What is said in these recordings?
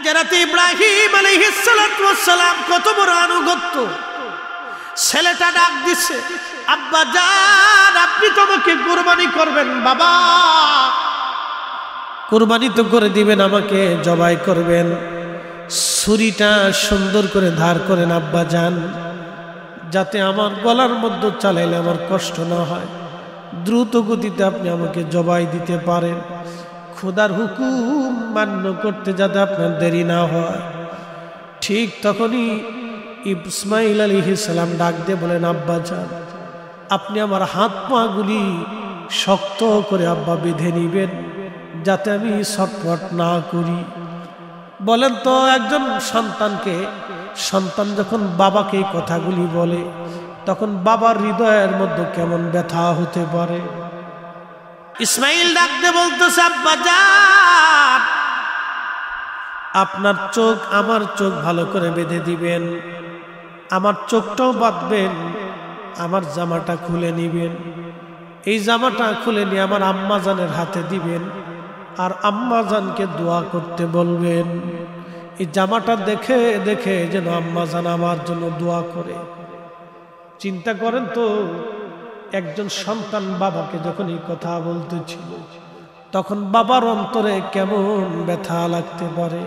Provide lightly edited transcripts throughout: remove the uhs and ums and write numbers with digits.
হযরত ইব্রাহিম আলাইহিস সালাতু ওয়াস সালাম কত বড় আনুগত্য। ছেলেটা ডাক দিছে, আব্বা জান আপনি তো আমাকে কুরবানি করবেন। বাবা কুরবানি তো করে দিবেন, আমাকে জবাই করবেন, ছুরিটা সুন্দর করে ধার করেন আব্বা জান, যাতে আমার গলার মধ্যে চালাইলে আমার কষ্ট না হয়, দ্রুত গতিতে আপনি আমাকে জবাই দিতে পারেন, খোদার হুকুম মান্য করতে যাতে আপনার দেরি না হয়। ঠিক তখনই ইসমাইল আলাইহিস সালাম ডাক দিয়ে বলেন, আব্বা জান আপনি আমার হাত পা গুলি শক্ত করে আব্বা বেঁধে নিবেন, যাতে আমি ছটফট না করি। বলেন তো একজন সন্তানকে, সন্তান যখন বাবাকে এই কথাগুলি বলে তখন বাবার হৃদয়ের মধ্যে কেমন ব্যথা হতে পারে। ইসমাইল ডাকতে বলতেছে, আব্বা জান আপনার চোখ আমার চোখ ভালো করে বেঁধে দিবেন, আমার চোখটাও বাঁধবেন, আমার জামাটা খুলে নিবেন, এই জামাটা খুলে নিয়ে আমার আম্মা জানের হাতে দিবেন, আর আম্মা জানকে দোয়া করতে বলবেন। এই জামাটা দেখে দেখে যেন আম্মা জান আমার জন্য দোয়া করে। চিন্তা করেন তো, একজন সন্তান বাবাকে যখন এই কথা বলতেছিল তখন বাবার অন্তরে কেমন ব্যথা লাগতে পারে।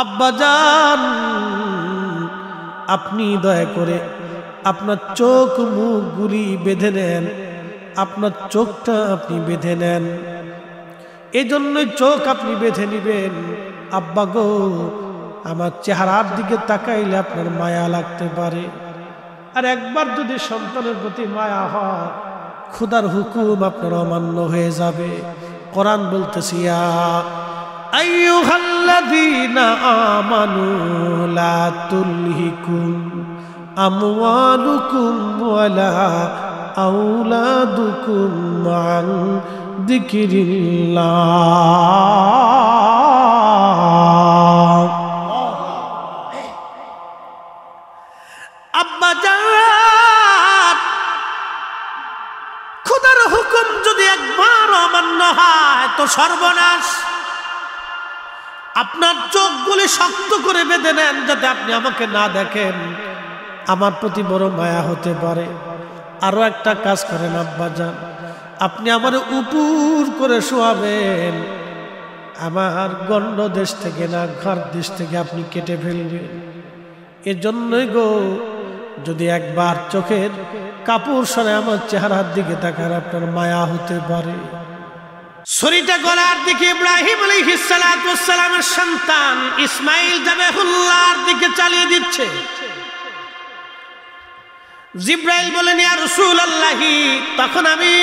আব্বা জান আপনি দয়া করে আপনার চোখ মুখ গুলি বেঁধে নেন, আপনার চোখটা আপনি বেঁধে নেন, এই জন্যই চোখ আপনি বেঁধে নিবেন। আব্বা গো আমার চেহারার দিকে তাকাইলে আপনার মায়া লাগতে পারে, আর একবার যদি সন্তানের প্রতি মায়া হয় খোদার হুকুম আপনার অমান্য হয়ে যাবে। কোরআন বলতেছে, ইয়া আইয়ুহাল্লাযীনা আমানু লা তুলহিকুম আমওয়ালুকুম ওয়ালা আওলাদুকুম আন যিকরিল্লাহ। আব্বা জান খোদার হুকুম যদি একবার অমান্য হয় তো সর্বনাশ। আপনার চোখগুলি শক্ত করে বেঁধে নেন যাতে আপনি আমাকে না দেখেন, আমার প্রতি বড় মায়া হতে পারে। আরো একটা কাজ করেন আব্বা জান, আপনি আমার উপর করে শোয়াবেন, আমার গন্ড দেশ থেকে না ঘর দেশ থেকে আপনি কেটে ফেলবেন। এজন্যই গো যদি একবার চোখের কাপড় সরে আমার চেহারার দিকে তাকান আপনার মায়া হতে পারে। ছুরিটা গলার দিকে ইব্রাহিম আলাইহিস সালাতু ওয়াস সালামের সন্তান ইসমাইল যাবেহুল্লাহর দিকে চালিয়ে দিচ্ছে। জিব্রাইল বলেন, ইয়া রাসূলুল্লাহ তখন আমি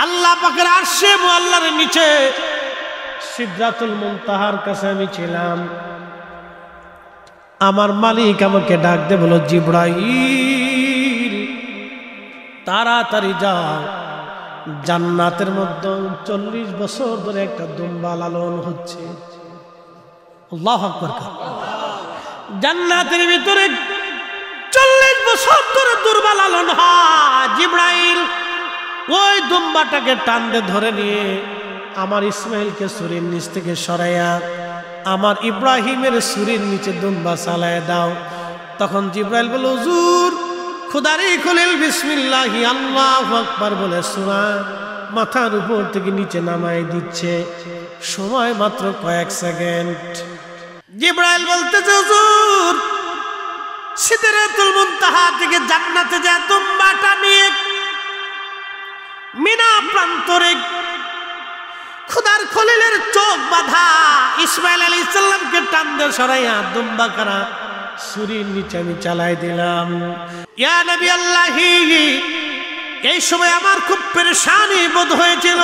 আল্লাহ পাকের আরশে মুআল্লার নিচে সিদরাতুল মুনতাহার কাছে আমি ছিলাম। আমার মালিক আমাকে ডাক দিয়ে বলল, জিব্রাইল তাড়াতাড়ি যাও, জান্নাতের মধ্যে 40 বছর ধরে একটা দুম্বা লালন হচ্ছে। আল্লাহু আকবার। জান্নাতের ভিতরে 40 বছর ধরে দুম্বা লালন হয়। জিব্রাইল ওই দুম্বাটাকে টানতে ধরে নিয়ে আমার ইসমাইলকে ছুরির নিচ থেকে সরাইয়া আমার ইব্রাহিমের ছুরির নিচে দুম্বা চালায় দাও। তখন জিব্রাইল বলল, হুজুর খুদারে খলিল বিসমিল্লাহি আল্লাহু আকবার বলে সূরা মাথার উপর থেকে নিচে নামাই দিচ্ছে। সময় মাত্র কয়েক সেকেন্ড। জিব্রাইল বলতেছে, হুজুর সিদরাতুল মুনতাহা থেকে জান্নাতে যায় দুম্বাটা নিয়ে মিনা প্রান্তরে খুদার খলিলের চোখ বাঁধা ইসমাইল আলাইহিস সালামকে টান দিয়ে সরাইয়া দুম্বা কারা ছুরির নিচে আমি চালাই দিলাম। ইয়া নবী আল্লাহ, এই সময় আমার খুব পেরেশানি বোধ হয়েছিল,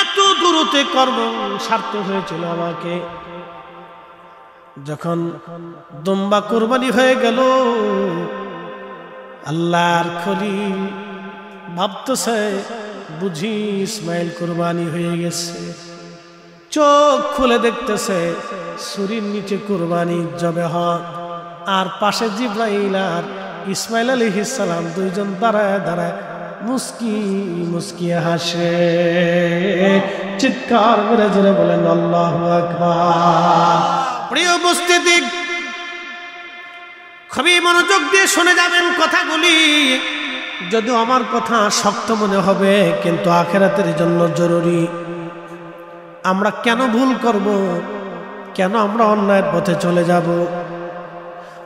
এত দূরতে কর্ম সারতে হয়েছিল আমাকে। যখন দুম্বা কুরবানি হয়ে গেল আল্লাহর খলিল ভাবতেছে বুঝি ইসমাইল কুরবানি হয়ে গেছে। চোখ খুলে দেখতেছে ছুরির নিচে কুরবানি জবে হয়, আর পাশে জিব্রাইল আর ইসমাইল আলাইহিস সালাম দুইজন দাঁড়ায় দাঁড়ায় মুস্কি মুস্কি হাসে। চিৎকার করে জোরে বলেন আল্লাহু আকবার। উপস্থিতি, খুবই মনোযোগ দিয়ে শুনে যাবেন কথাগুলি। যদিও আমার কথা শক্ত মনে হবে, কিন্তু আখিরাতের জন্য জরুরি। আমরা কেন ভুল করব, কেন আমরা অন্যায়ের পথে চলে যাব?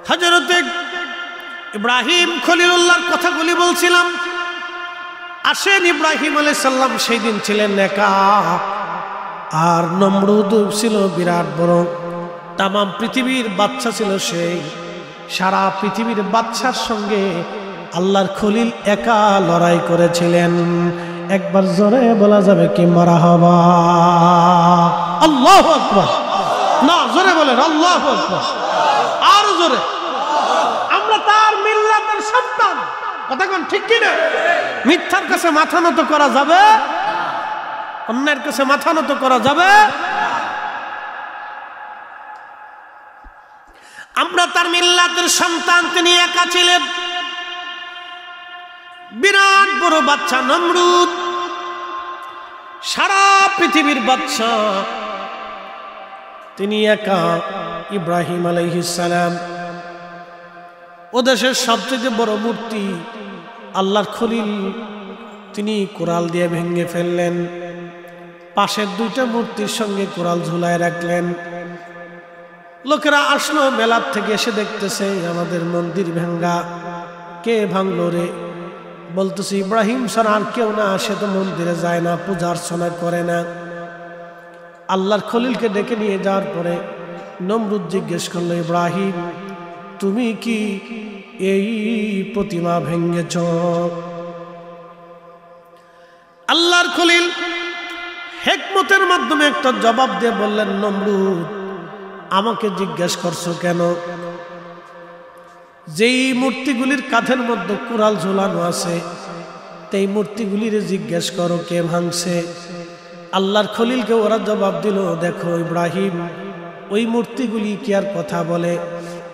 হযরত ইব্রাহিম খলিলুল্লাহর কথাগুলি বলছিলাম। আসেন, ইব্রাহিম আলাইহিস সালাম সেই দিন ছিলেন একা, আর নমরুদ ছিল বিরাট বড়। তাম পৃথিবীর বাদশা ছিল সেই। সারা পৃথিবীর বাদশার সঙ্গে আল্লাহর খলিল একা লড়াই করেছিলেন। একবার জোরে বলা যাবে কি মারহাবা? আল্লাহু আকবার। না, জোরে বলেন আল্লাহু আকবার। আর জোরে। আমরা তার মিল্লাতের সন্তান, কথা কোন ঠিক কি না? মিথ্যার কাছে মাথা নত করা যাবে? অন্যের কাছে মাথা নত করা যাবে? আমরা তার মিল্লাতের সন্তান, তিনি একা ছিলেন। বিরাট বড় বাদশা নমরুদ, সারা পৃথিবীর বাদশা, তিনি একা। ইব্রাহিম আলাইহিস সালাম ও দেশের সবচেয়ে বড় মূর্তি আল্লাহর খলিল তিনি কোরাল দিয়ে ভেঙে ফেললেন। পাশের দুইটা মূর্তির সঙ্গে কোরাল ঝুলায় রাখলেন। লোকেরা আসলো মেলার থেকে, এসে দেখতেছে আমাদের মন্দির ভাঙ্গা। কে ভাঙলো রে? বলতেছে ইব্রাহিম ছাড়া আর কেউ না, সে তো মন্দিরে যায় না, পূজা অর্চনা করে না। আল্লাহর খলিলকে ডেকে নিয়ে যাওয়ার পরে নমরুদ জিজ্ঞেস করলো, ইব্রাহিম তুমি কি এই প্রতিমা ভেঙেছ? আল্লাহর খলিল হিকমতের মাধ্যমে একটা জবাব দিয়ে বললেন, নমরুদ আমাকে জিজ্ঞেস করছো কেন? যেই মূর্তিগুলির কাঁধের মধ্যে কুড়াল ঝোলানো আছে, সেই মূর্তিগুলির জিজ্ঞেস করো কে ভাঙছে। আল্লাহর খলিলকে ওরা জবাব দিল, দেখো ইব্রাহিম ওই মূর্তিগুলি কি আর কথা বলে?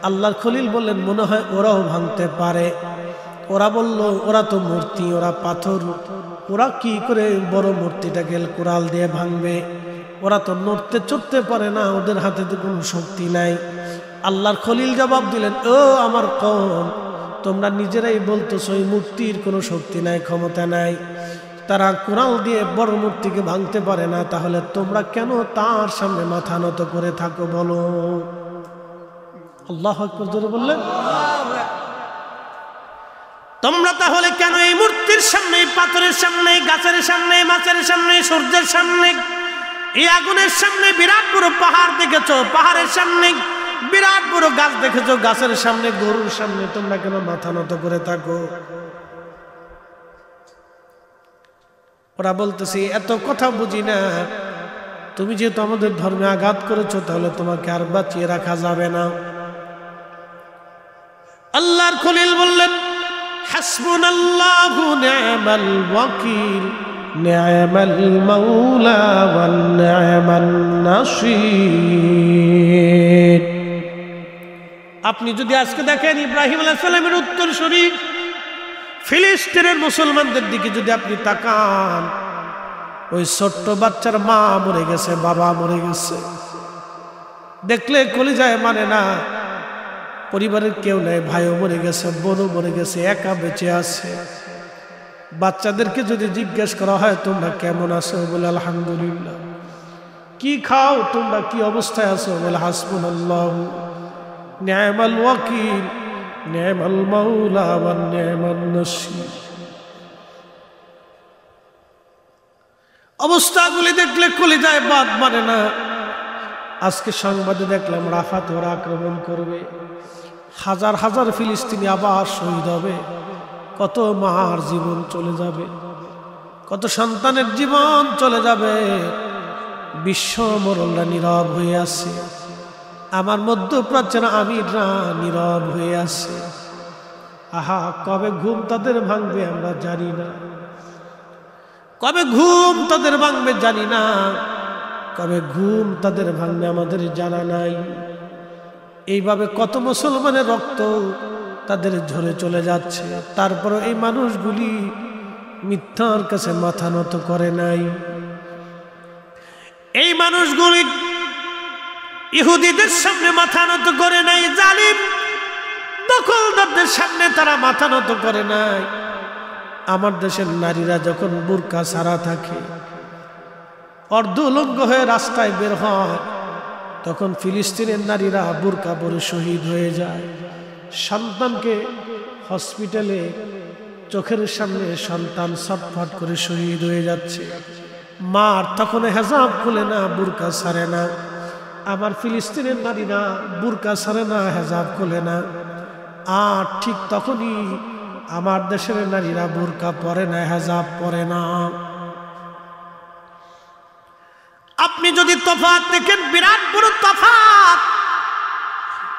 আল্লাহর খলিল বললেন, মনে হয় ওরাও ভাঙতে পারে। ওরা বলল, ওরা তো মূর্তি, ওরা পাথর, ওরা কি করে বড় মূর্তিটাকে কুড়াল দিয়ে ভাঙবে? ওরা তো নড়তে চড়তে পারে না, ওদের হাতে তো কোনো শক্তি নাই। আল্লাহর খলিল জবাব দিলেন, ও আমার কওম, তোমরা নিজেরাই বলতেছো এই মূর্তির কোনো শক্তি নাই, ক্ষমতা নাই, তারা কুড়াল দিয়ে বড় মূর্তিকে ভাঙতে পারে না, তাহলে তোমরা কেন তার সামনে মাথা নত করে থাকো বলো? আল্লাহু আকবার জোরে বললেন। তোমরা তাহলে কেন এই মূর্তির সামনে, পাথরের সামনে, গাছের সামনে, মাছের সামনে, সূর্যের সামনে, এই আগুনের সামনে বিরাট বড় পাহাড় দেখেছো, পাহাড়ের সামনে বিরাট বড় গাছ দেখেছো, গাছের সামনে, গরুর সামনে তোমরা কেন মাথা নত করে থাকো? ওরা বলতেছি এত কথা বুঝি না, তুমি যেহেতু আমাদের ধর্মে আঘাত করেছো, তাহলে তোমাকে আর বাঁচিয়ে রাখা যাবে না। আল্লাহর খলিল বললেন, হাসবুনাল্লাহু নি'মাল ওয়াকিল, নি'মাল মাওলা ওয়া নি'মান নাসির। আপনি যদি আজকে দেখেন ইব্রাহিম আলাইহিস সালামের উত্তরসূরি ফিলিস্তিনের মুসলমানদের দিকে যদি আপনি তাকান, ওই ছোট্ট বাচ্চার মা মরে গেছে, বাবা মরে গেছে, দেখলে কলিজায় মানে না। পরিবারের কেউ নেই, ভাইও মরে গেছে, বোনও মরে গেছে, একা বেঁচে আছে। বাচ্চাদেরকে যদি জিজ্ঞেস করা হয় তোমরা কেমন আছো, বলে আলহামদুলিল্লাহ। কি খাও তোমরা, কি অবস্থায় আছো, বলে হাসবুনাল্লাহু নি'মাল ওয়াকিল, নি'মাল মাওলা ওয়া নি'মান নাসির। অবস্থাগুলি দেখলে কলিজায় বাদ মানে না। আজকে সংবাদে দেখলাম রাফাতে ওরা আক্রমণ করবে, হাজার হাজার ফিলিস্তিনি আবার শহীদ হবে, কত মার জীবন চলে যাবে, কত সন্তানের জীবন চলে যাবে। বিশ্ব মোড়লরা নীরব হয়ে আছে, আমার মধ্যপ্রাচ্যের আমিররা নীরব হয়ে আছে। আহা, কবে ঘুম তাদের ভাঙবে আমরা জানি না, কবে ঘুম তাদের ভাঙবে জানি না, কবে ঘুম তাদের ভাঙবে আমাদের জানা নাই। এইভাবে কত মুসলমানের রক্ত তাদের ঝরে চলে যাচ্ছে, তারপরে এই মানুষগুলি মিথ্যার কাছে মাথা নত করে নাই। এই মানুষগুলি ইহুদিদের সামনে মাথা নত করে নাই, জালিম দখলদারদের সামনে তারা মাথা নত করে নাই। আমার দেশের নারীরা যখন বুরকা ছাড়া থাকে, অর্ধ উলঙ্গ হয়ে রাস্তায় বের হয়, তখন ফিলিস্তিনের নারীরা বুরকা পরে শহীদ হয়ে যায়। সন্তানকে হসপিটালে চোখের সামনে সন্তান ছটফট করে শহীদ হয়ে যাচ্ছে, মার তখন হেজাব খুলে না, বুরকা ছাড়ে না। আমার ফিলিস্তিনের নারীরা বুরকা ছাড়ে না, হেজাব খুলে না। আর ঠিক তখনই আমার দেশের নারীরা বুরকা পরে না, হেজাব পরে না। আপনি যদি তফাৎ দেখেন, বিরাট বড় তফাৎ।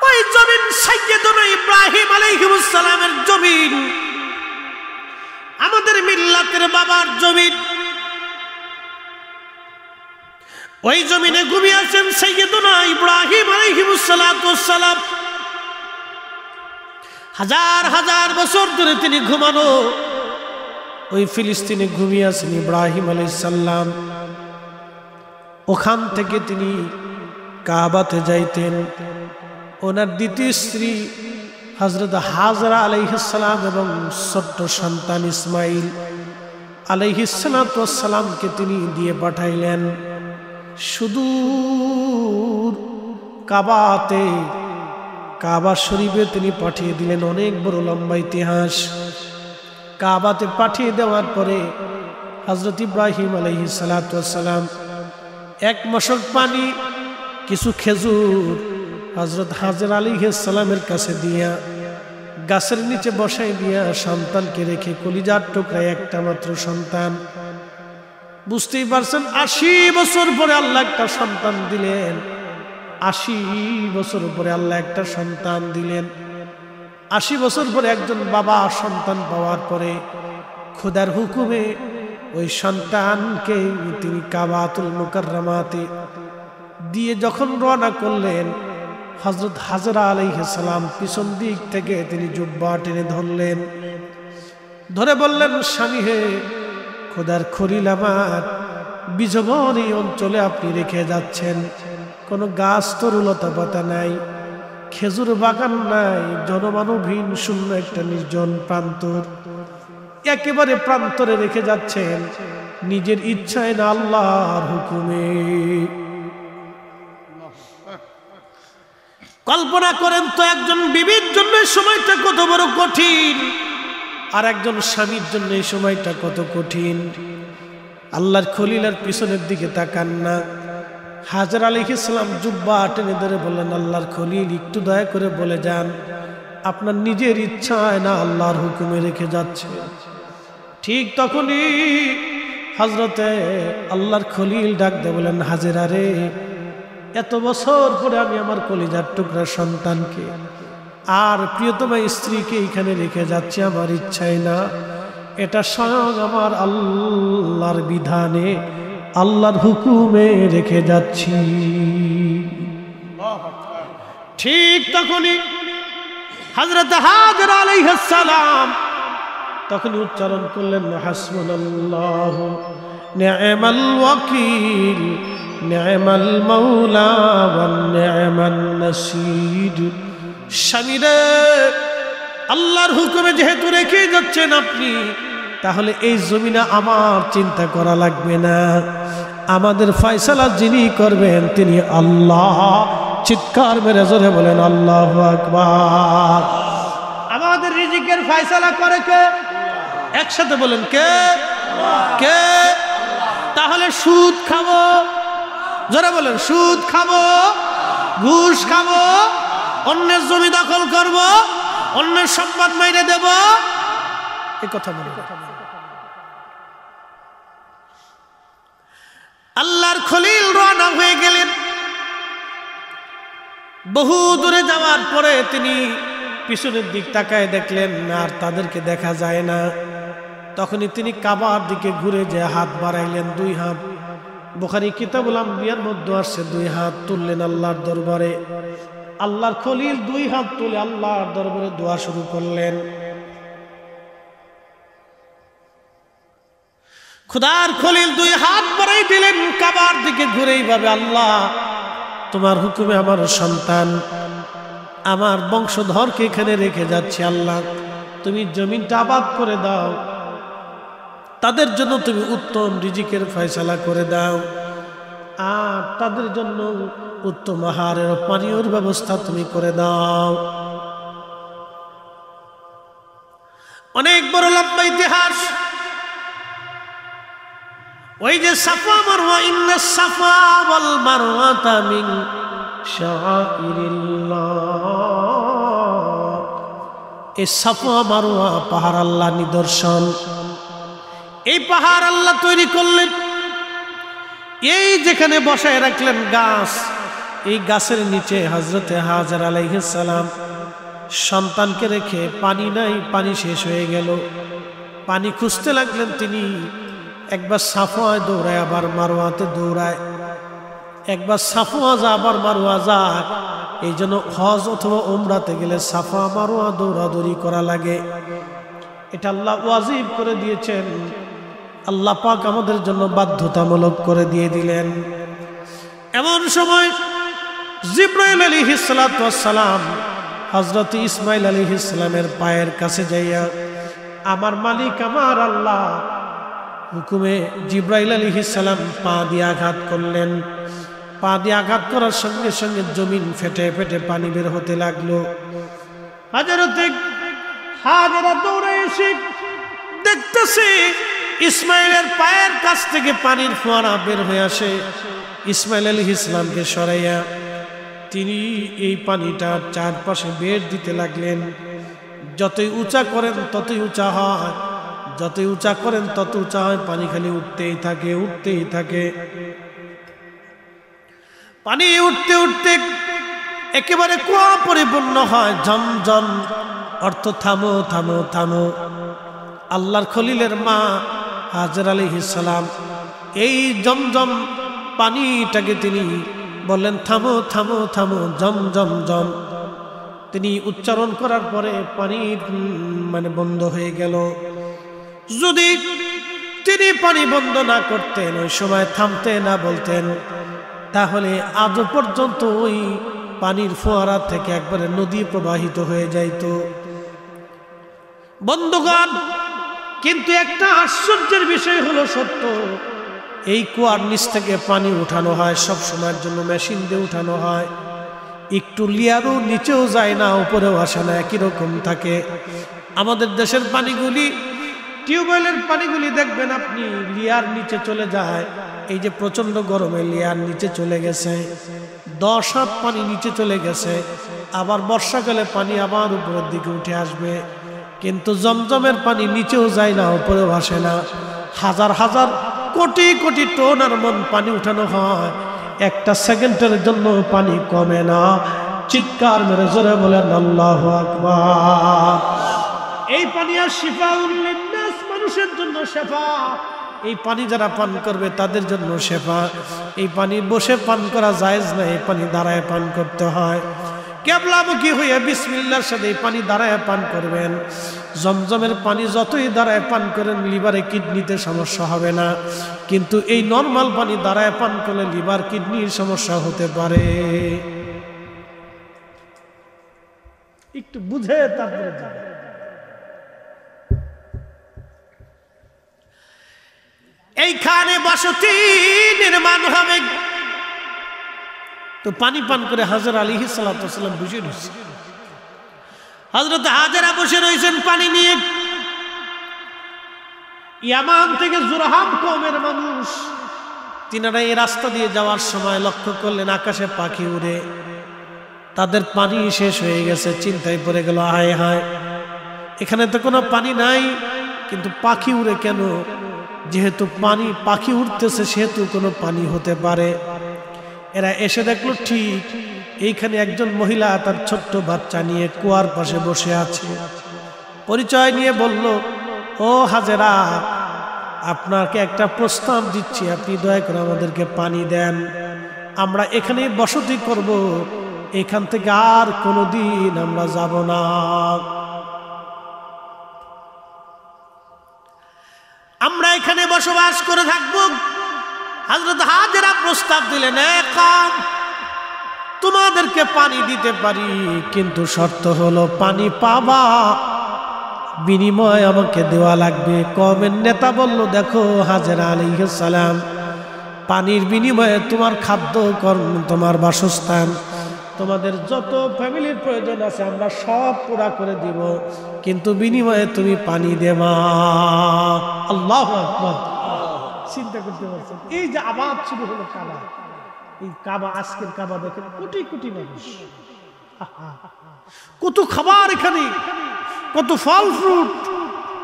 ওই জমিন সাইয়্যিদুনা ইব্রাহিম আলাইহিস সালামের জমিন, আমাদের মিল্লাতের বাবার জমিন। ওই জমিনে ঘুমিয়ে আছেন সাইয়্যিদুনা ইব্রাহিম আলাইহিস সালাম। হাজার হাজার বছর ধরে তিনি ঘুমানো ওই ফিলিস্তিনে ঘুমিয়ে আছেন ইব্রাহিম আলাইহিস সালাম। ওখান থেকে তিনি কাবাতে যাইতেন। ওনার দ্বিতীয় স্ত্রী হযরত হাজরা আলাইহিস সালাম এবং ছোট্ট সন্তান ইসমাইল আলাইহিস সালামকে তিনি দিয়ে পাঠাইলেন সুদূর কাবাতে, কাবা শরীফে তিনি পাঠিয়ে দিলেন। অনেক বড় লম্বা ইতিহাস। কাবাতে পাঠিয়ে দেওয়ার পরে হযরত ইব্রাহিম আলাইহিস সালাম এক মশক পানি, কিছু খেজুর হযরত হাজরা আলাইহিস সালামের কাছে দিয়া গাছের নিচে বসাই দিয়া সন্তানকে রেখে, কলিজার টুকরায় একটা মাত্র সন্তান। বুঝতেই পারছেন, ৮০ বছর পরে আল্লাহ একটা সন্তান দিলেন। ৮০ বছর পরে আল্লাহ একটা সন্তান দিলেন। ৮০ বছর পরে একজন বাবা সন্তান পাওয়ার পরে খোদার হুকুমে ওই সন্তানকে তিনি কাবাতুল মুকাররমাতে দিয়ে যখন রওনা করলেন, হযরত হাজরা আলাইহিস সালাম পিছন দিক থেকে তিনি জুব্বা টেনে ধরলেন, ধরে বললেন, স্বামী হে, খোদার খলিল আমার, বিজবন এই অঞ্চলে আপনি রেখে যাচ্ছেন, কোনো গাছ তরুলতা পাতা নাই, খেজুর বাগান নাই, জনমানবহীন শূন্য একটা নির্জন প্রান্তর, একেবারে প্রান্তরে রেখে যাচ্ছেন, নিজের ইচ্ছায় না আল্লাহর হুকুমে। কল্পনা করেন তো, একজন বিবির জন্য সময়টা কত বড় কঠিন, আর একজন স্বামীর জন্য এই সময়টা কত কঠিন। আল্লাহর খলিলের পিছনের দিকে তাকান না। হাজরা আলাইহিস সালাম জুব্বা টেনে ধরে বললেন, আল্লাহর খলিল, একটু দয়া করে বলে যান, আপনার নিজের ইচ্ছায় না আল্লাহর হুকুমে রেখে যাচ্ছে। ঠিক তখনই হযরতে আল্লাহর খলিল ডাক দিয়ে বলেন, হাজেরা রে, এত বছর পরে আমি আমার কলিজার টুকরা সন্তানকে আর প্রিয়তমা স্ত্রীকে এখানে রেখে যাচ্ছি, আমার ইচ্ছাই না, এটা স্বয়ং আমার আল্লাহর বিধানে, আল্লাহর হুকুমে রেখে যাচ্ছি। ঠিক তখনই হযরত হাজরা আলাইহিস সালাম তখনই উচ্চারণ করলেন, হাসবুনাল্লাহু নি'মাল ওয়াকিল নি'মাল মাওলা ওয়া নি'মান নাসির। স্বামীরে, আল্লাহর হুকুমে যেহেতু রেখে যাচ্ছেন আপনি, তাহলে এই জমিনে আমার চিন্তা করা লাগবে না, আমাদের ফয়সালা যিনি করবেন তিনি আল্লাহ। চিৎকার মেরে জোরে বলেন আল্লাহু আকবার। আমাদের রিজিকের ফয়সালা করে কে? একসাথে বলেন, কে? কে? তাহলে সুদ খাবো, জোরে বলেন, সুদ খাবো, ঘুষ খাবো, অন্যের জমি দখল করব, অন্যের সম্পদ মাইরে দেব, এই কথা বলে আল্লাহর খলিল রওনা হয়ে গেলেন। বহু দূরে যাওয়ার পরে তিনি পিছনের দিক তাকায় দেখলেন আর তাদেরকে দেখা যায় না। তখনই তিনি কাবার দিকে ঘুরে যে হাত বাড়াইলেন, 2 হাত। বুখারী কিতাবুল আম্বিয়ার মধ্যে আসছে, 2 হাত তুললেন আল্লাহর দরবারে। আল্লাহর খলিল 2 হাত তুলে আল্লাহর দরবারে দোয়া শুরু করলেন। খোদার খলিল 2 হাত বাড়াই দিলেন কাবার দিকে ঘুরে, এইভাবে আল্লাহ তোমার হুকুমে আমার সন্তান আমার বংশধরকে এখানে রেখে যাচ্ছি আল্লাহ, তুমি জমিনটা আবাদ করে দাও, তাদের জন্য তুমি উত্তম রিজিকের ফয়সালা করে দাও, আর তাদের জন্য উত্তম আহারের পানীয়র ব্যবস্থা তুমি করে দাও। অনেক বড় লম্বা ইতিহাস। ওই যে সাফা মারওয়া, ইন্নাস সাফা ওয়াল মারওয়াতা মিন শাআইরিল্লাহ, এই সাফা মারওয়া পাহাড় আল্লাহ নিদর্শন। এই পাহাড় আল্লাহ তৈরি করলেন, এই যেখানে বসায় রাখলেন গাছ, এই গাছের নিচে হযরতে হাজর আলাইহিস সালাম সন্তানকে রেখে, পানি নাই, পানি শেষ হয়ে গেল, পানি খুঁজতে লাগলেন তিনি। একবার সাফওয়ায় দৌড়ায়, আবার মারওয়াতে দৌড়ায়, একবার সাফওয়া যা আবার মারওয়া যায়। এই জন্য হজ অথবা উমরাতে গেলে সাফা মারওয়া দৌড়াদৌড়ি করা লাগে। এটা আল্লাহ ওয়াজিব করে দিয়েছেন, আল্লাহ পাক আমাদের জন্য বাধ্যতামূলক করে দিয়ে দিলেন। এমন সময় জিবরাইল আলাইহিস সালাতু ওয়াস সালাম হযরত ইসমাঈল আলাইহিস সালামের পায়ের কাছে যাইয়া, আমার মালিক আমার আল্লাহ হুকুমে জিবরাইল আলাইহিস সালাম পা দিয়ে আঘাত করলেন। পা দিয়ে আঘাত করার সঙ্গে সঙ্গে জমিন ফেটে ফেটে পানি বের হতে লাগলো। হাজেরা দৌড়ে এসে দেখতেছে ইসমাইলের পায়ের কাছ থেকে পানির ফোয়ারা বের হয়ে আসে। ইসমাইল আলাইহিস সালামকে সরাইয়া তিনি এই পানিটা চারপাশে বের দিতে লাগলেন। যতই উঁচা করেন ততই উঁচা হয়, যতই উঁচা করেন তত উঁচা হয়, পানি খালি উঠতেই থাকে, উঠতেই থাকে। পানি উঠতে উঠতে একেবারে কুয়া পরিপূর্ণ হয়। ঝমঝম অর্থ থামো থামো থামো। আল্লাহর খলিলের মা হাজর আলাইহিস সালাম এই জমজম পানিটাকে তিনি বললেন, থামো থামো থামো, জম জম জম। তিনি উচ্চারণ করার পরে পানি বন্ধ হয়ে গেল। যদি তিনি পানি বন্ধ না করতেন, ওই সময় থামতে না বলতেন, তাহলে আজও পর্যন্ত ওই পানির ফোয়ারা থেকে একবারে নদী প্রবাহিত হয়ে যাইত। বন্ধুগণ, কিন্তু একটা আশ্চর্যের বিষয় হলো সত্য, এই কুয়ার নিচ থেকে পানি উঠানো হয়, সব সময়ের জন্য মেশিন দিয়ে উঠানো হয়। একটু লিয়ারও নিচেও যায় না, উপরেও আসে না, একই রকম থাকে। আমাদের দেশের পানিগুলি, টিউবওয়েলের পানিগুলি দেখবেন আপনি লিয়ার নিচে চলে যায়। এই যে প্রচন্ড গরমে লিয়ার নিচে চলে গেছে, 10 হাত পানি নিচে চলে গেছে। আবার বর্ষাকালে পানি আবার উপরের দিকে উঠে আসবে। কিন্তু জমজমের পানি নিচেও যায় না, উপরেও আসে না। হাজার হাজার কোটি কোটি টন আর মন পানি উঠানো হয়, একটা সেকেন্ডের জন্য পানি কমে না। চিৎকার মেরে জোরে বলেন আল্লাহু আকবার। এই পানি আর শিফাউল লিন্নাস, মানুষের জন্য শেফা। এই পানি যারা পান করবে তাদের জন্য শেফা। এই পানি বসে পান করা জায়েজ না, এই পানি দাঁড়ায় পান করতে হয়। কেবলামুখী হয়ে বিসমিল্লাহর সাথে এই পানি দাঁড়ায় পান করবেন। জমজমের পানি যতই দাঁড়ায় পান করেন, লিভারে কিডনিতে সমস্যা হবে না। কিন্তু এই নরমাল পানি দাঁড়ায় পান করলে লিভার কিডনির সমস্যা হতে পারে। একটু বুঝে তারপরে যাবে। এইখানে বসতি নির্মাণ হবে, তো পানি পান করে হাজর আলাইহিস সালাতু ওয়াস সালাম বসে রয়েছে। হযরত হাজেরা বসে রয়েছেন পানি নিয়ে। ইয়ামান থেকে জুরহাম কওমের মানুষ, তিনারা এই রাস্তা দিয়ে যাওয়ার সময় লক্ষ্য করলেন আকাশে পাখি উড়ে। তাদের পানি শেষ হয়ে গেছে, চিন্তায় পড়ে গেল, হায় হায়, এখানে তো কোনো পানি নাই, কিন্তু পাখি উড়ে কেন? যেহেতু পাখি উঠতেছে সেহেতু কোনো পানি হতে পারে। এরা এসে দেখলো ঠিক এইখানে একজন মহিলা তার ছোট্ট বাচ্চা নিয়ে কুয়ার পাশে বসে আছে। পরিচয় নিয়ে বলল, ও হাজেরা, আপনাকে একটা প্রস্তাব দিচ্ছি, আপনি দয়া করে আমাদেরকে পানি দেন, আমরা এখানেই বসতি করব, এখান থেকে আর কোনোদিন আমরা যাব না। আমরা এখানে বসবাস করে থাকবো। হযরত হাজেরা প্রস্তাব দিলেন, কম তোমাদেরকে পানি দিতে পারি, কিন্তু শর্ত হলো পানি পাবা, বিনিময় আমাকে দেওয়া লাগবে। কওমের নেতা বলল, দেখো হাজেরা আলাইহিস সালাম, পানির বিনিময়ে তোমার খাদ্য, কর্ম, তোমার বাসস্থান, তোমাদের যত ফ্যামিলির প্রয়োজন আছে আমরা সব পুরা করে দিব, কিন্তু বিনিময়ে তুমি পানি দেবা। আল্লাহু আকবার। চিন্তা করতে পারছেন, এই যে আবাদ শুরু হলো কাবা, এই কাবা, আজকের কাবা দেখেন কোটি কোটি মানুষ, কত খাবার এখানে, কত ফল ফ্রুট,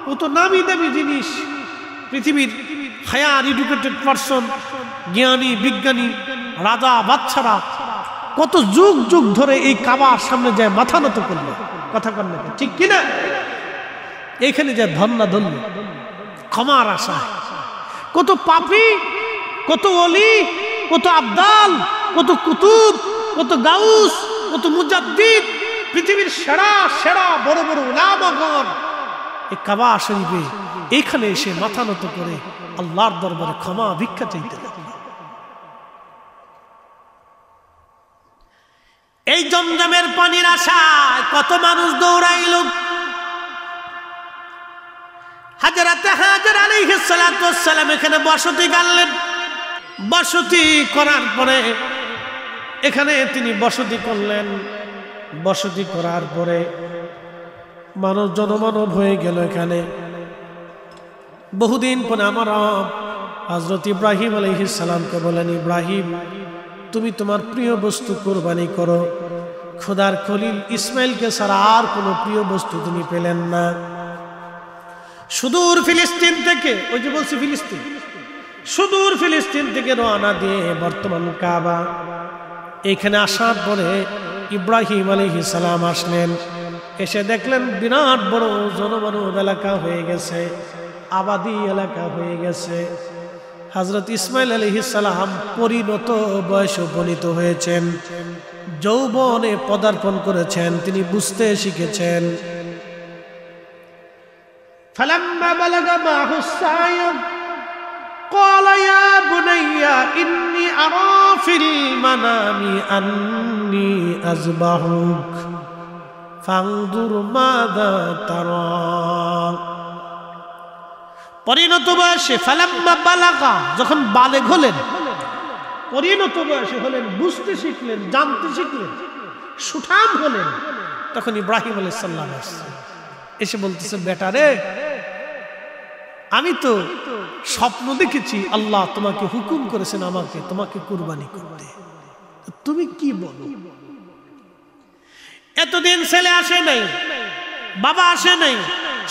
কত নামি দামি জিনিস। পৃথিবীর হায়ার এডুকেটেড পারসন, জ্ঞানী বিজ্ঞানী, রাজা বাচ্চারা কত যুগ যুগ ধরে এই কাবার সামনে যায় মাথা নত করলো, কথা কন না ঠিক কিনা? এইখানে যায় ধন্না ধন্য ক্ষমার আশা। কত পাপী, কত ওলি, কত আবদাল, কত কুতুব, কত গাউস, কত মুজাদ্দিদ, পৃথিবীর সেরা সেরা বড় বড় উলামাগণ এই কাবা শরীফে এইখানে এসে মাথা নত করে আল্লাহর দরবারে ক্ষমা ভিক্ষা চাইতে লাগে। এই জমজমের পানির আশায় কত মানুষ দৌড়াইল। হযরত হাজর আলাইহিস সালাতু ওয়াস সালাম এখানে বসতি গাড়লেন। বসতি করার পরে এখানে তিনি বসতি করলেন। বসতি করার পরে মানুষ জনমানব হয়ে গেল। এখানে বহুদিন পরে আমার হযরত ইব্রাহিম আলাইহিস সালামকে বলেন, ইব্রাহিম তুমি তোমার প্রিয় বস্তু কুরবানি করো। খোদার খলিল ইসমাইলকে ছাড়া আর কোনো প্রিয় বস্তু তিনি পেলেন না। সুদূর ফিলিস্তিন থেকে, ওই যে বলছি ফিলিস্তিন, সুদূর ফিলিস্তিন থেকে রওনা দিয়ে বর্তমান কাবা, এখানে আসার পরে ইব্রাহিম আলাইহিস সালাম আসলেন। এসে দেখলেন বিরাট বড় জনমানব এলাকা হয়ে গেছে, আবাদি এলাকা হয়ে গেছে। হযরত ইসমাইল আলাইহিস সালাম পরিণত বয়সে উপনীত হয়েছেন, যৌবনে পদার্পণ করেছেন, তিনি বুঝতে শিখেছেন। ফালাম্মা বালাগা মাহুস সায় قال يا بني إني أرى في المنام أني أذبحك فانظر ماذا ترى। পরিণত বয়সে ফালাম্মা বালাগা, যখন বালেগ হলেন, পরিণত বয়সে হলেন, বুঝতে শিখলেন, জানতে শিখলেন, সুঠাম হলেন, তখন ইব্রাহিম আলাইহিস সালাম এসে বলতেছে, বেটা রে, আমি তো স্বপ্ন দেখেছি আল্লাহ তোমাকে হুকুম করেছেন আমাকে তোমাকে কুরবানি করতে, তুমি কি বলো? এতদিন ছেলে আসে নাই, বাবা আসে নাই,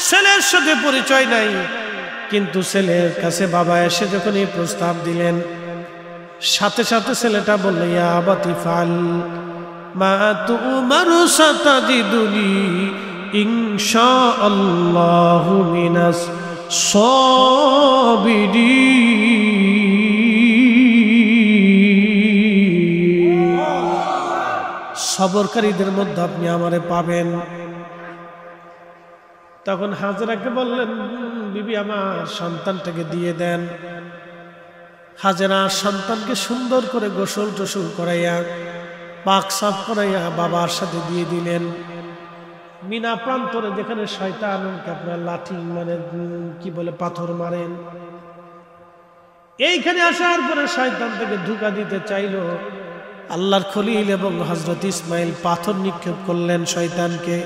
ছেলের সাথে পরিচয় নাই, কিন্তু ছেলের কাছে বাবা এসে যখন এই প্রস্তাব দিলেন, সাথে সাথে ছেলেটা বলল, ইয়া আবাতি ফাল মা তুমারু সাতাজিদুনি ইনশাআল্লাহু মিনাস সাবিরিন। সবরকারীদের মধ্যে আপনি আমারে পাবেন। তখন হাজেরাকে বললেন, বিবি আমার সন্তানটাকে দিয়ে দেন। হাজেরা সন্তানকে সুন্দর করে গোসল টোসল করাইয়া, পাক সাফ করাইয়া বাবার সাথে দিয়ে দিলেন। মিনা প্রান্তরে যেখানে শয়তান আপনার লাঠি মানে কি বলে পাথর মারেন, এইখানে আসার পরে শয়তান থেকে ধোঁকা দিতে চাইল। আল্লাহর খলিল এবং হযরত ইসমাইল পাথর নিক্ষেপ করলেন শয়তানকে।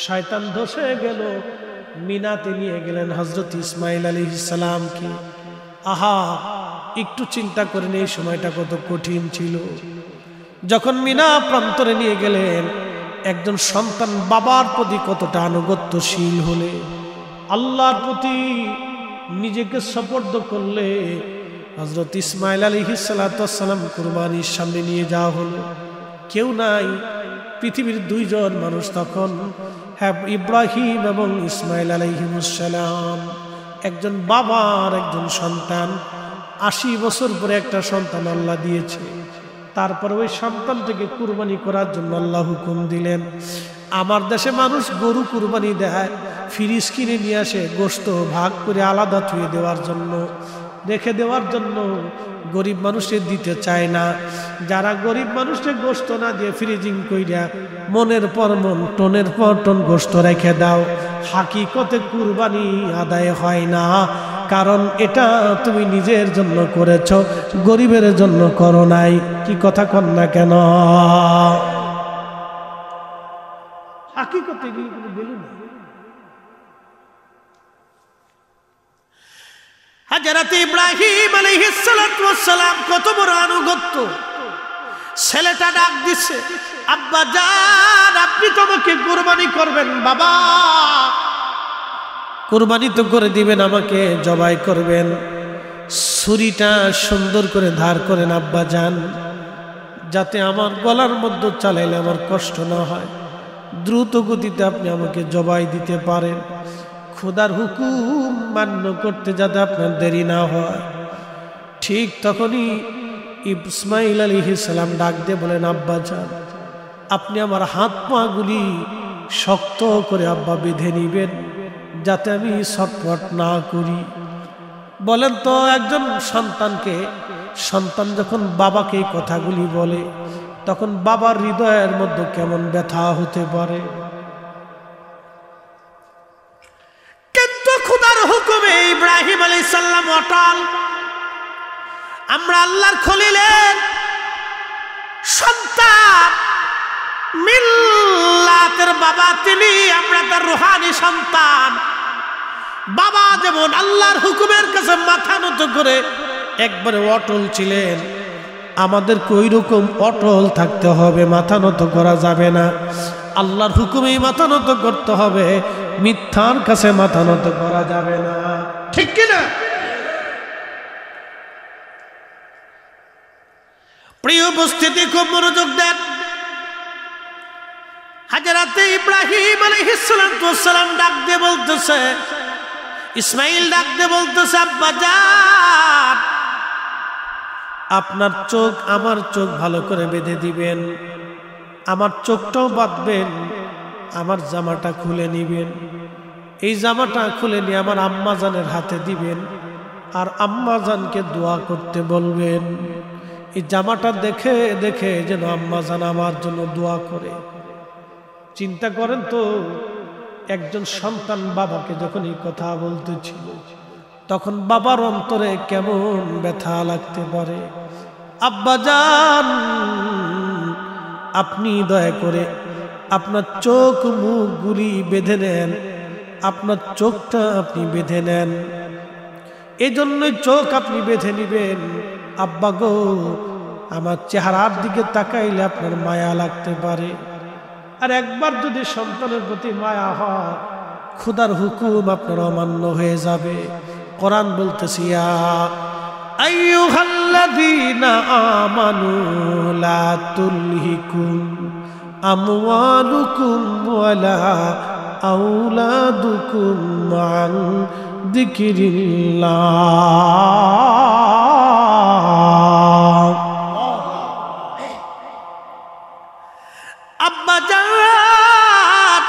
শয়তান ধসে গেল। মিনাতে নিয়ে গেলেন হযরত ইসমাইল আলাইহিস সালামকে। আহা, একটু চিন্তা করেন এই সময়টা কত কঠিন ছিল। যখন মিনা প্রান্তরে নিয়ে গেলেন, একজন সন্তান বাবার প্রতি কতটা আনুগত্যশীল হলে, আল্লাহর প্রতি নিজেকে সুপর্দ করলে, হযরত ইসমাইল আলাইহিস সালাম কুরবানির সামনে নিয়ে যাওয়া হলো। কেউ নাই, পৃথিবীর দুইজন মানুষ তখন, হ্যাঁ, ইব্রাহিম এবং ইসমাইল আলাইহিস সালাম, একজন বাবার একজন সন্তান। 80 বছর পরে একটা সন্তান আল্লাহ দিয়েছে। তারপরে ওই সন্তানটাকে কুরবানি করার জন্য আল্লাহ হুকুম দিলেন। আমার দেশে মানুষ গরু কুরবানি দেয়, ফ্রিজ কিনে নিয়ে আসে গোশত ভাগ করে আলাদা থুয়ে দেওয়ার জন্য। রেখে দেওয়ার জন্য গরিব মানুষের দিতে চায় না। যারা গরিব মানুষের গোশত না দিয়ে ফ্রিজিং কইরা মনের পর মন টনের পর টন গোশত রেখে দাও, হাকিকতে কুরবানি আদায় হয় না। কারণ এটা তুমি নিজের জন্য করেছো, গরিবের জন্য করো নাই। কি কথা কন না কেন? হাকিকতে গেল না। হযরত ইব্রাহিম আলাইহিস সালাতু ওয়াস সালাম কত বড় আনুগত্য। ছেলেটা ডাক দিছে, আব্বা জান আপনি তো আমাকে কুরবানি করবেন। বাবা কুরবানি তো করে দিবেন, আমাকে জবাই করবেন। ছুরিটা সুন্দর করে ধার করেন আব্বা জান, যাতে আমার গলার মধ্যে চালাইলে আমার কষ্ট না হয়। দ্রুত গতিতে আপনি আমাকে জবাই দিতে পারেন। খোদার হুকুম মান্য করতে যাতে আপনার দেরি না হয়। ঠিক তখনই ইসমাইল আলাইহিস সালাম ডাক দিয়ে বলেন, আব্বা জান আপনি আমার হাত পা গুলি শক্ত করে আব্বা বেঁধে নিবেন, যাতে আমি ছটফট না করি। বলেন তো একজন সন্তানকে, সন্তান যখন বাবাকে এই কথাগুলি বলে তখন বাবার হৃদয়ের মধ্যে কেমন ব্যথা হতে পারে। কিন্তু খোদার হুকুমে ইব্রাহিম আলাইহিস সালাম অটল। আমরা আল্লাহর খলিলের সন্তান, মিল্লাতের বাবা তিনি, আমরা তার রূহানি সন্তান। বাবা যেমন আল্লাহর হুকুমের কাছে মাথা নত করে একবারে অটল ছিলেন, আমাদেরকে ওই রকম অটল থাকতে হবে, মাথা নত করা যাবে না। আল্লাহর হুকুমেই মাথা নত করতে হবে, মিথ্যার কাছে মাথা নত করা যাবে না। ঠিক কিনা? প্রিয় উপস্থিতি, খুব মনোযোগ দেন। হযরত ইব্রাহিম আলাইহিস সালাম ডাক দিয়ে বলতেছে, ইসমাইল ডাক দিয়ে বলতেছে, আব্বা জান আপনার চোখ আমার চোখ ভালো করে বেঁধে দিবেন, আমার চোখটাও বাঁধবেন, আমার জামাটা খুলে নিবেন। এই জামাটা খুলে নিয়ে আমার আম্মা জানের হাতে দিবেন, আর আম্মা জানকে দোয়া করতে বলবেন। এই জামাটা দেখে দেখে যেন আম্মা জান আমার জন্য দোয়া করে। চিন্তা করেন তো, একজন সন্তান বাবাকে যখন এই কথা বলতেছিল তখন বাবার অন্তরে কেমন ব্যথা লাগতে পারে। আব্বা জান আপনি দয়া করে আপনার চোখ মুখ গুলি বেঁধে নেন, আপনার চোখটা আপনি বেঁধে নেন। এই জন্যই চোখ আপনি বেঁধে নিবেন। আব্বা গো, আমার চেহারার দিকে তাকাইলে আপনার মায়া লাগতে পারে। আর একবার যদি সন্তানের প্রতি মায়া হয়, খোদার হুকুম আপনার অমান্য হয়ে যাবে। কোরআন বলতেছি, ইয়া আইয়ুহাল্লাযীনা আমানু লা তুলহিকুম আমওয়ালুকুম ওয়ালা আওলাদুকুম আন যিকরিল্লাহ। আব্বা জান,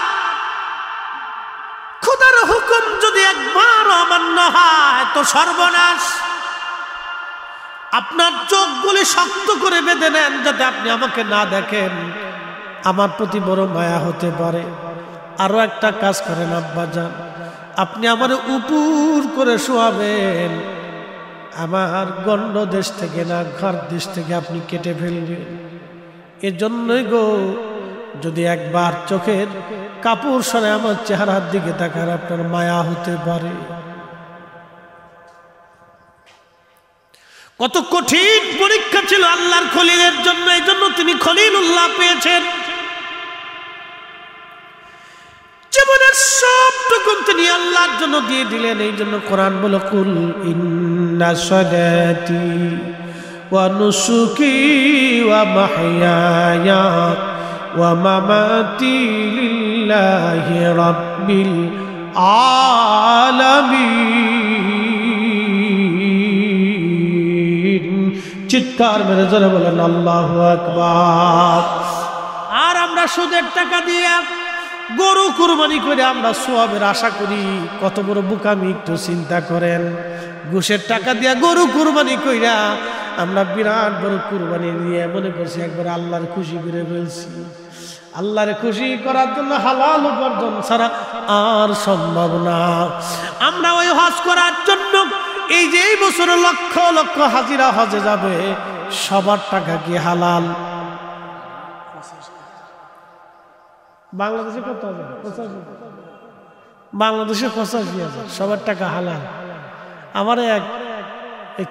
খোদার হুকুম যদি একবার অমান্য হয় তো সর্বনাশ। আপনার চোখগুলি শক্ত করে বেঁধে নেন, যাতে আপনি আমাকে না দেখেন, আমার প্রতি বড় মায়া হতে পারে। আরো একটা কাজ করেন আব্বা জান, আপনি আমার উপর করে শোয়াবেন, আমার গন্ড দেশ থেকে না ঘর দেশ থেকে আপনি কেটে ফেলবেন। এজন্যই গো, যদি একবার চোখের কাপড় সরে আমার চেহারার দিকে তাকান, আপনার মায়া হতে পারে। কত কঠিন পরীক্ষা ছিল আল্লাহর খলিলের জন্য, এই জন্য তিনি খলিলুল্লাহ পেয়েছেন। জীবনের সবটুকু তিনি আল্লাহর জন্য দিয়ে দিলেন। এই জন্য কোরআন বলে, কুল ইন্না সালাতি ওয়া নুসুকি ওয়া মাহইয়ায়া ওয়া মামাতি লিল্লাহি রাব্বিল আলামিন। চিৎকার মেরে জোরে বলেন আল্লাহু আকবার। আর আমরা সুদের টাকা দিয়ে গরু কুরবানি করে আমরা সওয়াবের আশা করি, কত বড় বোকামি একটু চিন্তা করেন। ঘুষের টাকা দিয়া গরু কুরবানি কইরা আমরা বিরাট বড় কুরবানি দিয়ে মনে করছি একবার আল্লাহর খুশি করে ফেলছি। আল্লাহর খুশি করার জন্য হালাল উপার্জন ছাড়া আর সম্ভব না। আমরা ওই হজ করার জন্য এই যে এই বছরে লক্ষ লক্ষ হাজিরা হজে যাবে, সবার টাকা কি হালাল? বাংলাদেশে কত হবে? 85। বাংলাদেশে 85,000, সবার টাকা হালাল। আমার এক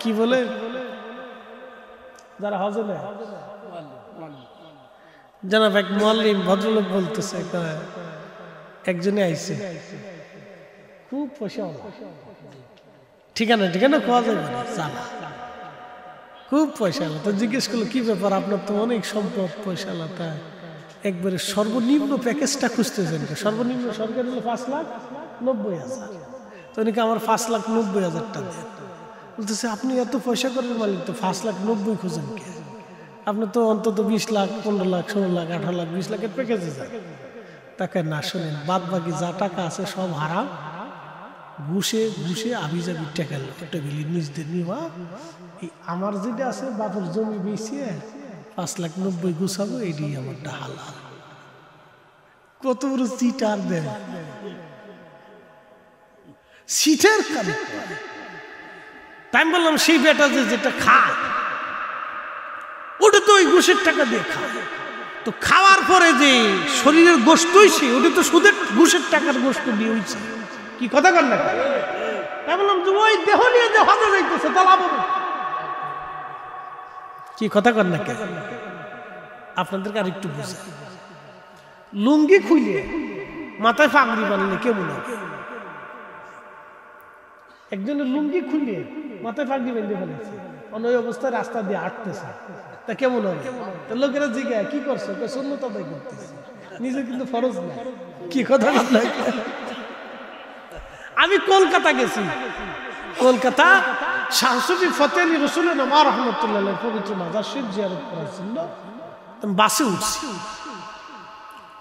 কি বলে যারা হজে নেয়, জানাব এক মুআল্লিম ভদ্রলোক বলতেছে, একজনে আইছে খুব পয়সা, ঠিকানা খাওয়া যাবে না, চালা খুব পয়সা। তো জিজ্ঞেস করলো কি ব্যাপার, আপনার তো অনেক সম্পদ, পয়সা লাতা, একবারে সর্বনিম্ন প্যাকেজটা খুঁজতেছেন? সর্বনিম্ন সরকার হলো 5,90,000। তো উনি আমার 5,90,000 টাকা দেন। বলতেছে আপনি এত পয়সা করেন মালিক, তো 5,90,000 খুঁজেন কে? আপনি তো অন্তত 20 লাখ, 15 লাখ, 16 লাখ, 18 লাখ, 20 লাখের প্যাকেজে যান। তাকে না শোনেন, বাদ বাকি যা টাকা আছে সব হারাম, ঘুষে আবিজাবি টাকা টেবিলের নিচদের নিবা। আমার যেটা আছে বাপের জমি বেচিয়ে 5,90,000 গুছাবো, এটাই আমার হালাল। কত বড় চিটার দেন, সিটের কাজ। তাই বললাম সেই বেটা যেটা খায় ওটা তো ওই ঘুষের টাকা দিয়ে খায়। তো খাওয়ার পরে যে শরীরের গোশত হইছে, ওটা তো সুদের ঘুষের টাকার গোশত দিয়ে হইছে। কি কথা কর না? তাই বললাম যে ওই দেহ নিয়ে যে হজে যাইতেছে তা লাভ হবে। কি কথা কর না? আপনাদেরকে আর একটু বুঝে, লুঙ্গি খুলে মাথায় পাগড়ি বানলে কেমন হবে? একজনের লুঙ্গি খুলে মাথায় পাগড়ি বেঁধে ফেলেছে, ওই অবস্থায় রাস্তা দিয়ে হাঁটতেছে, তা কেমন হবে? লোকেরা জিজ্ঞাসা কি করছো? সুন্নত আদায় করতেছে, নিজে কিন্তু ফরজ না। কি কথা বল না? আমি কলকাতা গেছি, কলকাতা শাহসুফি ফতে আলী রসুলের নামা রহমতুল্লাহ পবিত্র মাজার শরীফ জিয়ারত করার জন্য বাসে উঠছি।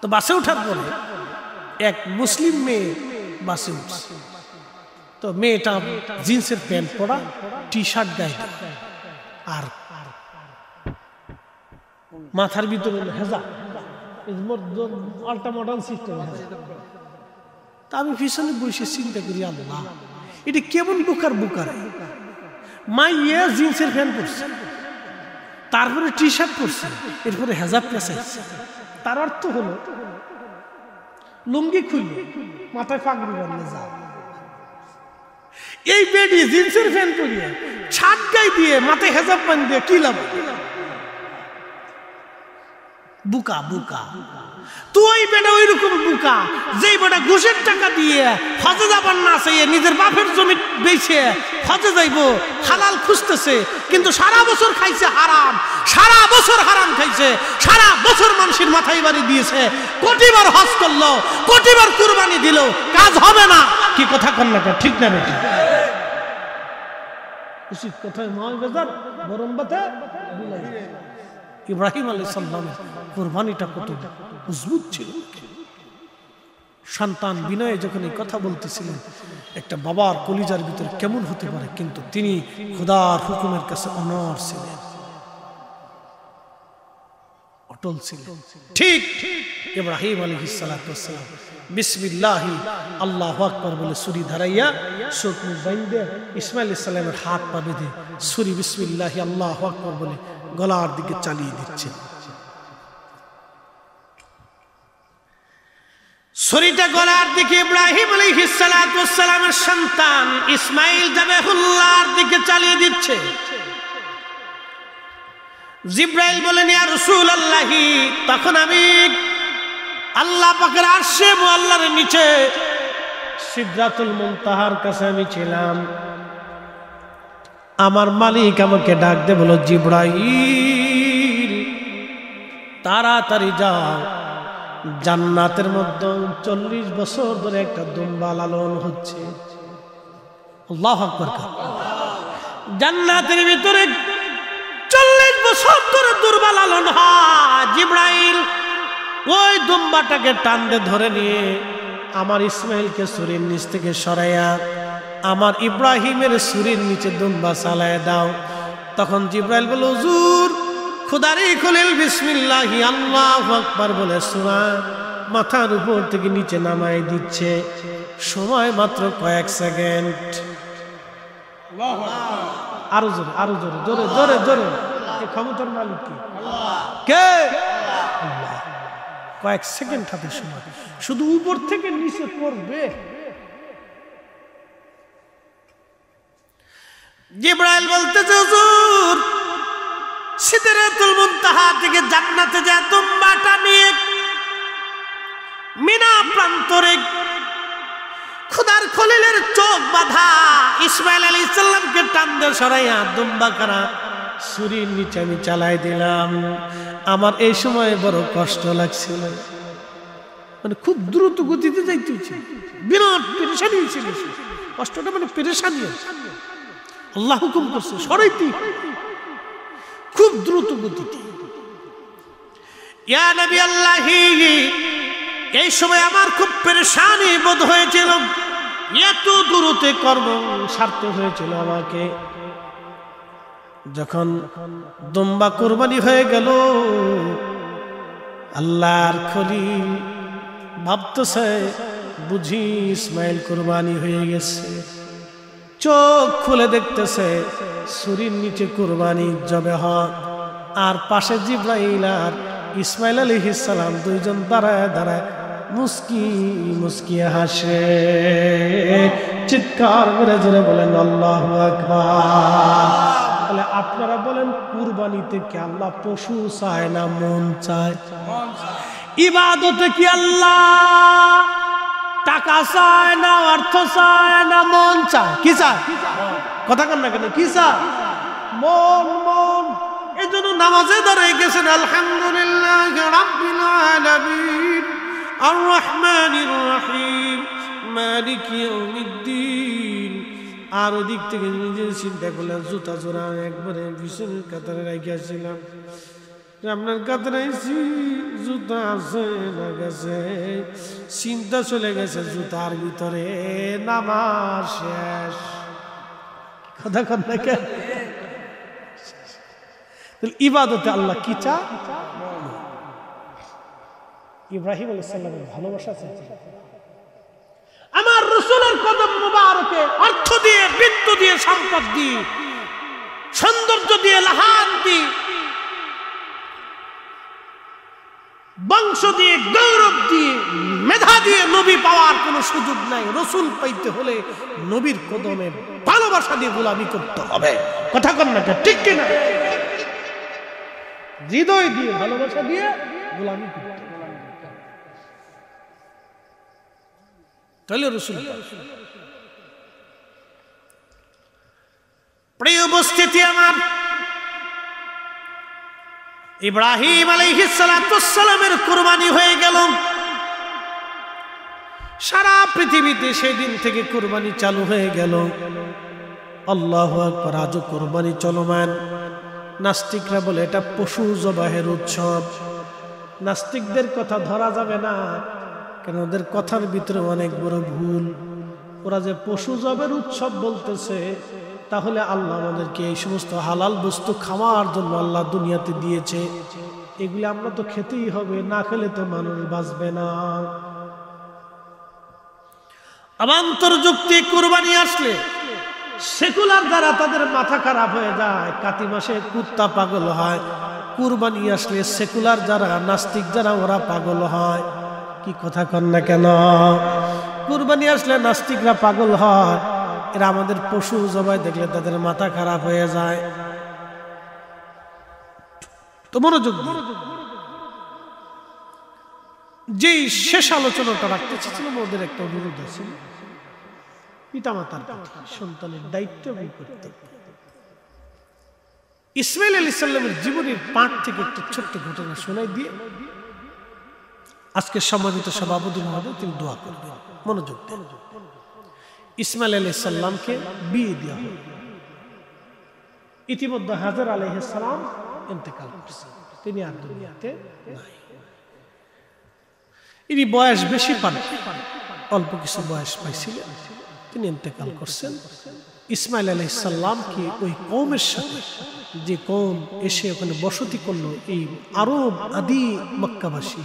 তো বাসে উঠার পরে এক মুসলিম মেয়ে বাসে উঠছে। তো মেয়েটা জিন্সের প্যান্ট পরা, টি শার্ট গায়ে, আর মাথার ভিতরে হেজাব, আল্টা মডার্ন সিস্টেম। তা আমি পিছনে বসে চিন্তা করি, আল্লাহ এটা কেমন বুকার মাইয়া জিন্সের প্যান্ট পরছে, তারপরে টি শার্ট পরছে, এরপরে হেজাব পেঁচাইছে। তার অর্থ হলো লুঙ্গি খুললে মাথায় পাগড়ি বাঁধলে যা। এই বেডি জিন্সের প্যান্ট পরিয়ে শার্ট গায়ে দিয়ে মাথায় হেজাব বাঁধ দিয়ে কি লাভ? বুকা তুই বেটা ওই রকম বুকা, যেই বেটা ঘুষের টাকা দিয়ে হজে যাবার না চাইয়ে নিজের বাপের জমি বেচে হজে যাইব, হালাল খুঁজতেছে, কিন্তু সারা বছর খাইছে হারাম, সারা বছর হারাম খাইছে, সারা বছর মানুষের মাথায় বাড়ি দিয়েছে, কোটিবার হজ করলো, কোটিবার কুরবানি দিল, কাজ হবে না। কি কথা কন্যাটা ঠিক না বেটি? উচিত কথায় ময় বেজার গরম বাতে ইব্রাহিম আলাইহিস সালামের কুরবানিটা কত মজবুত ছিল। সন্তান বিনয়ে যখন এই কথা বলতেছিলেন, একটা বাবার কলিজার ভিতরে কেমন হতে পারে, কিন্তু তিনি খোদার হুকুমের কাছে অনড় ছিলেন, অটল ছিলেন। ঠিক ইব্রাহিম আলাইহিস সালাতু ওয়াস সালাম বিসমিল্লাহ আল্লাহু আকবার বলে ছুরি ধরাইয়া চোখ মুখ বাইন্ধে ইসমাইল আলাইহিস সালামের হাত পা বেঁধে ছুরি বিসমিল্লাহ আল্লাহু আকবার বলে গলার দিকে চালিয়ে দিচ্ছে। ছুরিটা গলার দিকে ইব্রাহিম আলাইহিস সালাতু ওয়াস সালামের সন্তান ইসমাইল যাবেহুল্লাহর দিকে চালিয়ে দিচ্ছে। জিব্রাইল বলেন ইয়া রাসূলুল্লাহ, তখন আমি আল্লাহ পাকের আরশে মুআল্লার নিচে সিদরাতুল মুনতাহার কাছে আমি ছিলাম। আমার মালিক আমাকে ডাক দে, বলো জিব্রাইল তাড়াতাড়ি যাও, জান্নাতের মধ্যে 40 বছর ধরে একটা দুম্বা লালন হচ্ছে। আল্লাহু আকবার। জান্নাতের ভিতরে 40 বছর ধরে দুম্বা লালন হয়। জিব্রাইল ওই দুম্বাটাকে টানতে ধরে নিয়ে আমার ইসমাইলকে ছুরির নিচ থেকে সরাইয়া আমার ইব্রাহিমের ছুরির নিচে দুম্বা চালায় দাও। তখন জিব্রাইল বলল, হুজুর খুদারি খলিল বিসমিল্লাহি আল্লাহু আকবার বলে সূরা মাথার উপর থেকে নিচে নামাই দিচ্ছে। সময় মাত্র কয়েক সেকেন্ড। আরো জোরে, আরো জোরে, জোরে জোরে জোরে। এই ক্ষমতার মালিক কি? কে? আল্লাহ। কয়েক সেকেন্ড হাতে সময়, শুধু উপর থেকে নিচে পড়বে। জিবরাইল বলতেছে, হুজুর সিদরাতুল মুনতাহা থেকে জান্নাতে যায় দুম্বাটা নিয়ে মিনা প্রান্তরে খুদার খলিলের চোখ বাঁধা ইসমাইল আলাইহিস সালামকে টানতে সরাইয়া দুম্বা কারা ছুরির নিচে আমি চালাই দিলাম। আমার এই সময় বড় কষ্ট লাগছিল, মানে খুব দ্রুত গতিতে যাইতেছে, বিরাট পেরেশানি হয়েছিল। কষ্টটা মানে পেরেশানি, আল্লাহ হুকুম করছে সরাইতে, খুব দ্রুত গতিতে। ইয়া নবী আল্লাহি, এই সময় আমার খুব পেরেশানি বোধ হয়েছিল, এত দূরতে কর্ম সারতে হয়েছিল আমাকে। যখন দুম্বা কুরবানি হয়ে গেল, আল্লাহর খলিল ভাবতেছে বুঝি ইসমাইল কুরবানি হয়ে গেছে। চোখ খুলে দেখতেছে ছুরির নিচে কুরবানি জবে হয়, আর পাশে জিব্রাইল আর ইসমাইল আলাইহিস সালাম দুইজন দাঁড়ায় দাঁড়ায় মুস্কি মুস্কিয়ে হাসে। চিৎকার করে জোরে বলেন আল্লাহু আকবার। তাহলে আপনারা বলেন, কুরবানিতে কি আল্লাহ পশু চায় না মন চায়? ইবাদতে কি আল্লাহ টাকা চায় না অর্থ চায় না মন চায়? কি চায়? কথা কন না কেন, কি চায়? মন। মন। এই জন্য নামাজে দাঁড়িয়ে গেছেন আলহামদুলিল্লাহ রাব্বিল আলামিন আর রহমানির রহিম মালিক ইয়াউমিদ্দিন। আর ওদিক থেকে নিজে চিন্তা করলেন, জুতা জোড়া একবারে বিছানার কাতারে রেখেছিলাম, আপনার কাতারে জুতা আছে না গেছে, চিন্তা চলে গেছে জুতার ভিতরে, নামাজ শেষ। কথা কথা কেন? ইবাদতে আল্লাহ কি চায়? ইব্রাহিম আলাইহিস সালামের ভালোবাসা চায়। আমার রাসূলের কদম মুবারকে অর্থ দিয়ে, বিদ্যুৎ দিয়ে, সম্পদ দিয়ে, সৌন্দর্য দিয়ে, লাহান দিয়ে, বংশ দিয়ে, গৌরব দিয়ে, মেধা দিয়ে নবী পাওয়ার কোনো সুযোগ নাই। রাসূল পাইতে হলে নবীর কদমে ভালোবাসা দিয়ে গোলামি করতে হবে। কথা কন না, ঠিক কিনা? হৃদয় দিয়ে, ভালোবাসা দিয়ে গোলামি করতে হবে, তাহলে রাসূল। প্রিয় উপস্থিতি আমার, ইব্রাহিম আলাইহিস সালামের কুরবানি হয়ে গেল। সারা পৃথিবীতে সেই দিন থেকে কুরবানি চালু হয়ে গেল। আল্লাহু আকবার। আজও কুরবানি চলমান। নাস্তিকরা বলে এটা পশু জবাহের উৎসব। নাস্তিকদের কথা ধরা যাবে না, কেন ওদের কথার ভিতরে অনেক বড় ভুল। ওরা যে পশু জবের উৎসব বলতেছে, তাহলে আল্লাহ আমাদেরকে এই সমস্ত হালাল বস্তু খাওয়ার জন্য আল্লাহ দুনিয়াতে দিয়েছে, এগুলি আমরা তো খেতেই হবে, না খেলে তো মানুষ বাঁচবে না। অবান্তর যুক্তি। কুরবানি আসলে সেকুলার দ্বারা তাদের মাথা খারাপ হয়ে যায়, কাতি মাসে কুত্তা পাগল হয়। কুরবানি আসলে সেকুলার যারা, নাস্তিক যারা, ওরা পাগল হয়। কি কথা কন না কেন? কুরবানি আসলে নাস্তিকরা পাগল হয়, এরা আমাদের পশু জবাই দেখলে তাদের মাথা খারাপ হয়ে যায়। তো মনোযোগ দিন। যেই শেষ আলোচনাটা রাখতে চেয়েছিলাম, ওদের একটা অনুরোধ আছে, পিতামাতার সন্তানের দায়িত্ব এবং কর্তব্য। ইসমাইল আলাইহিস সালামের জীবনের পাঠ থেকে একটা ছোট্ট ঘটনা শোনাই দিয়ে আজকে সম্মানিত সভাপতি মহোদয় তিনি দোয়া করবেন। মনোযোগ দেন। ইসমাইল আলাইহিস সালামকে বিয়ে দেওয়া হল। ইতিমধ্যে হাজর আলাইহিস সালাম ইন্তেকাল করেছেন, তিনি আর দুনিয়াতে নাই। ইনি বয়স বেশি পান, অল্প কিছু বয়স পাইছিলেন, তিনি ইন্তেকাল করছেন। ইসমাইল আলাইহিস সালাম কি ওই কওমের সাথে, যে কওম এসে ওখানে বসতি করলো, এই আরব আদি মক্কাবাসী,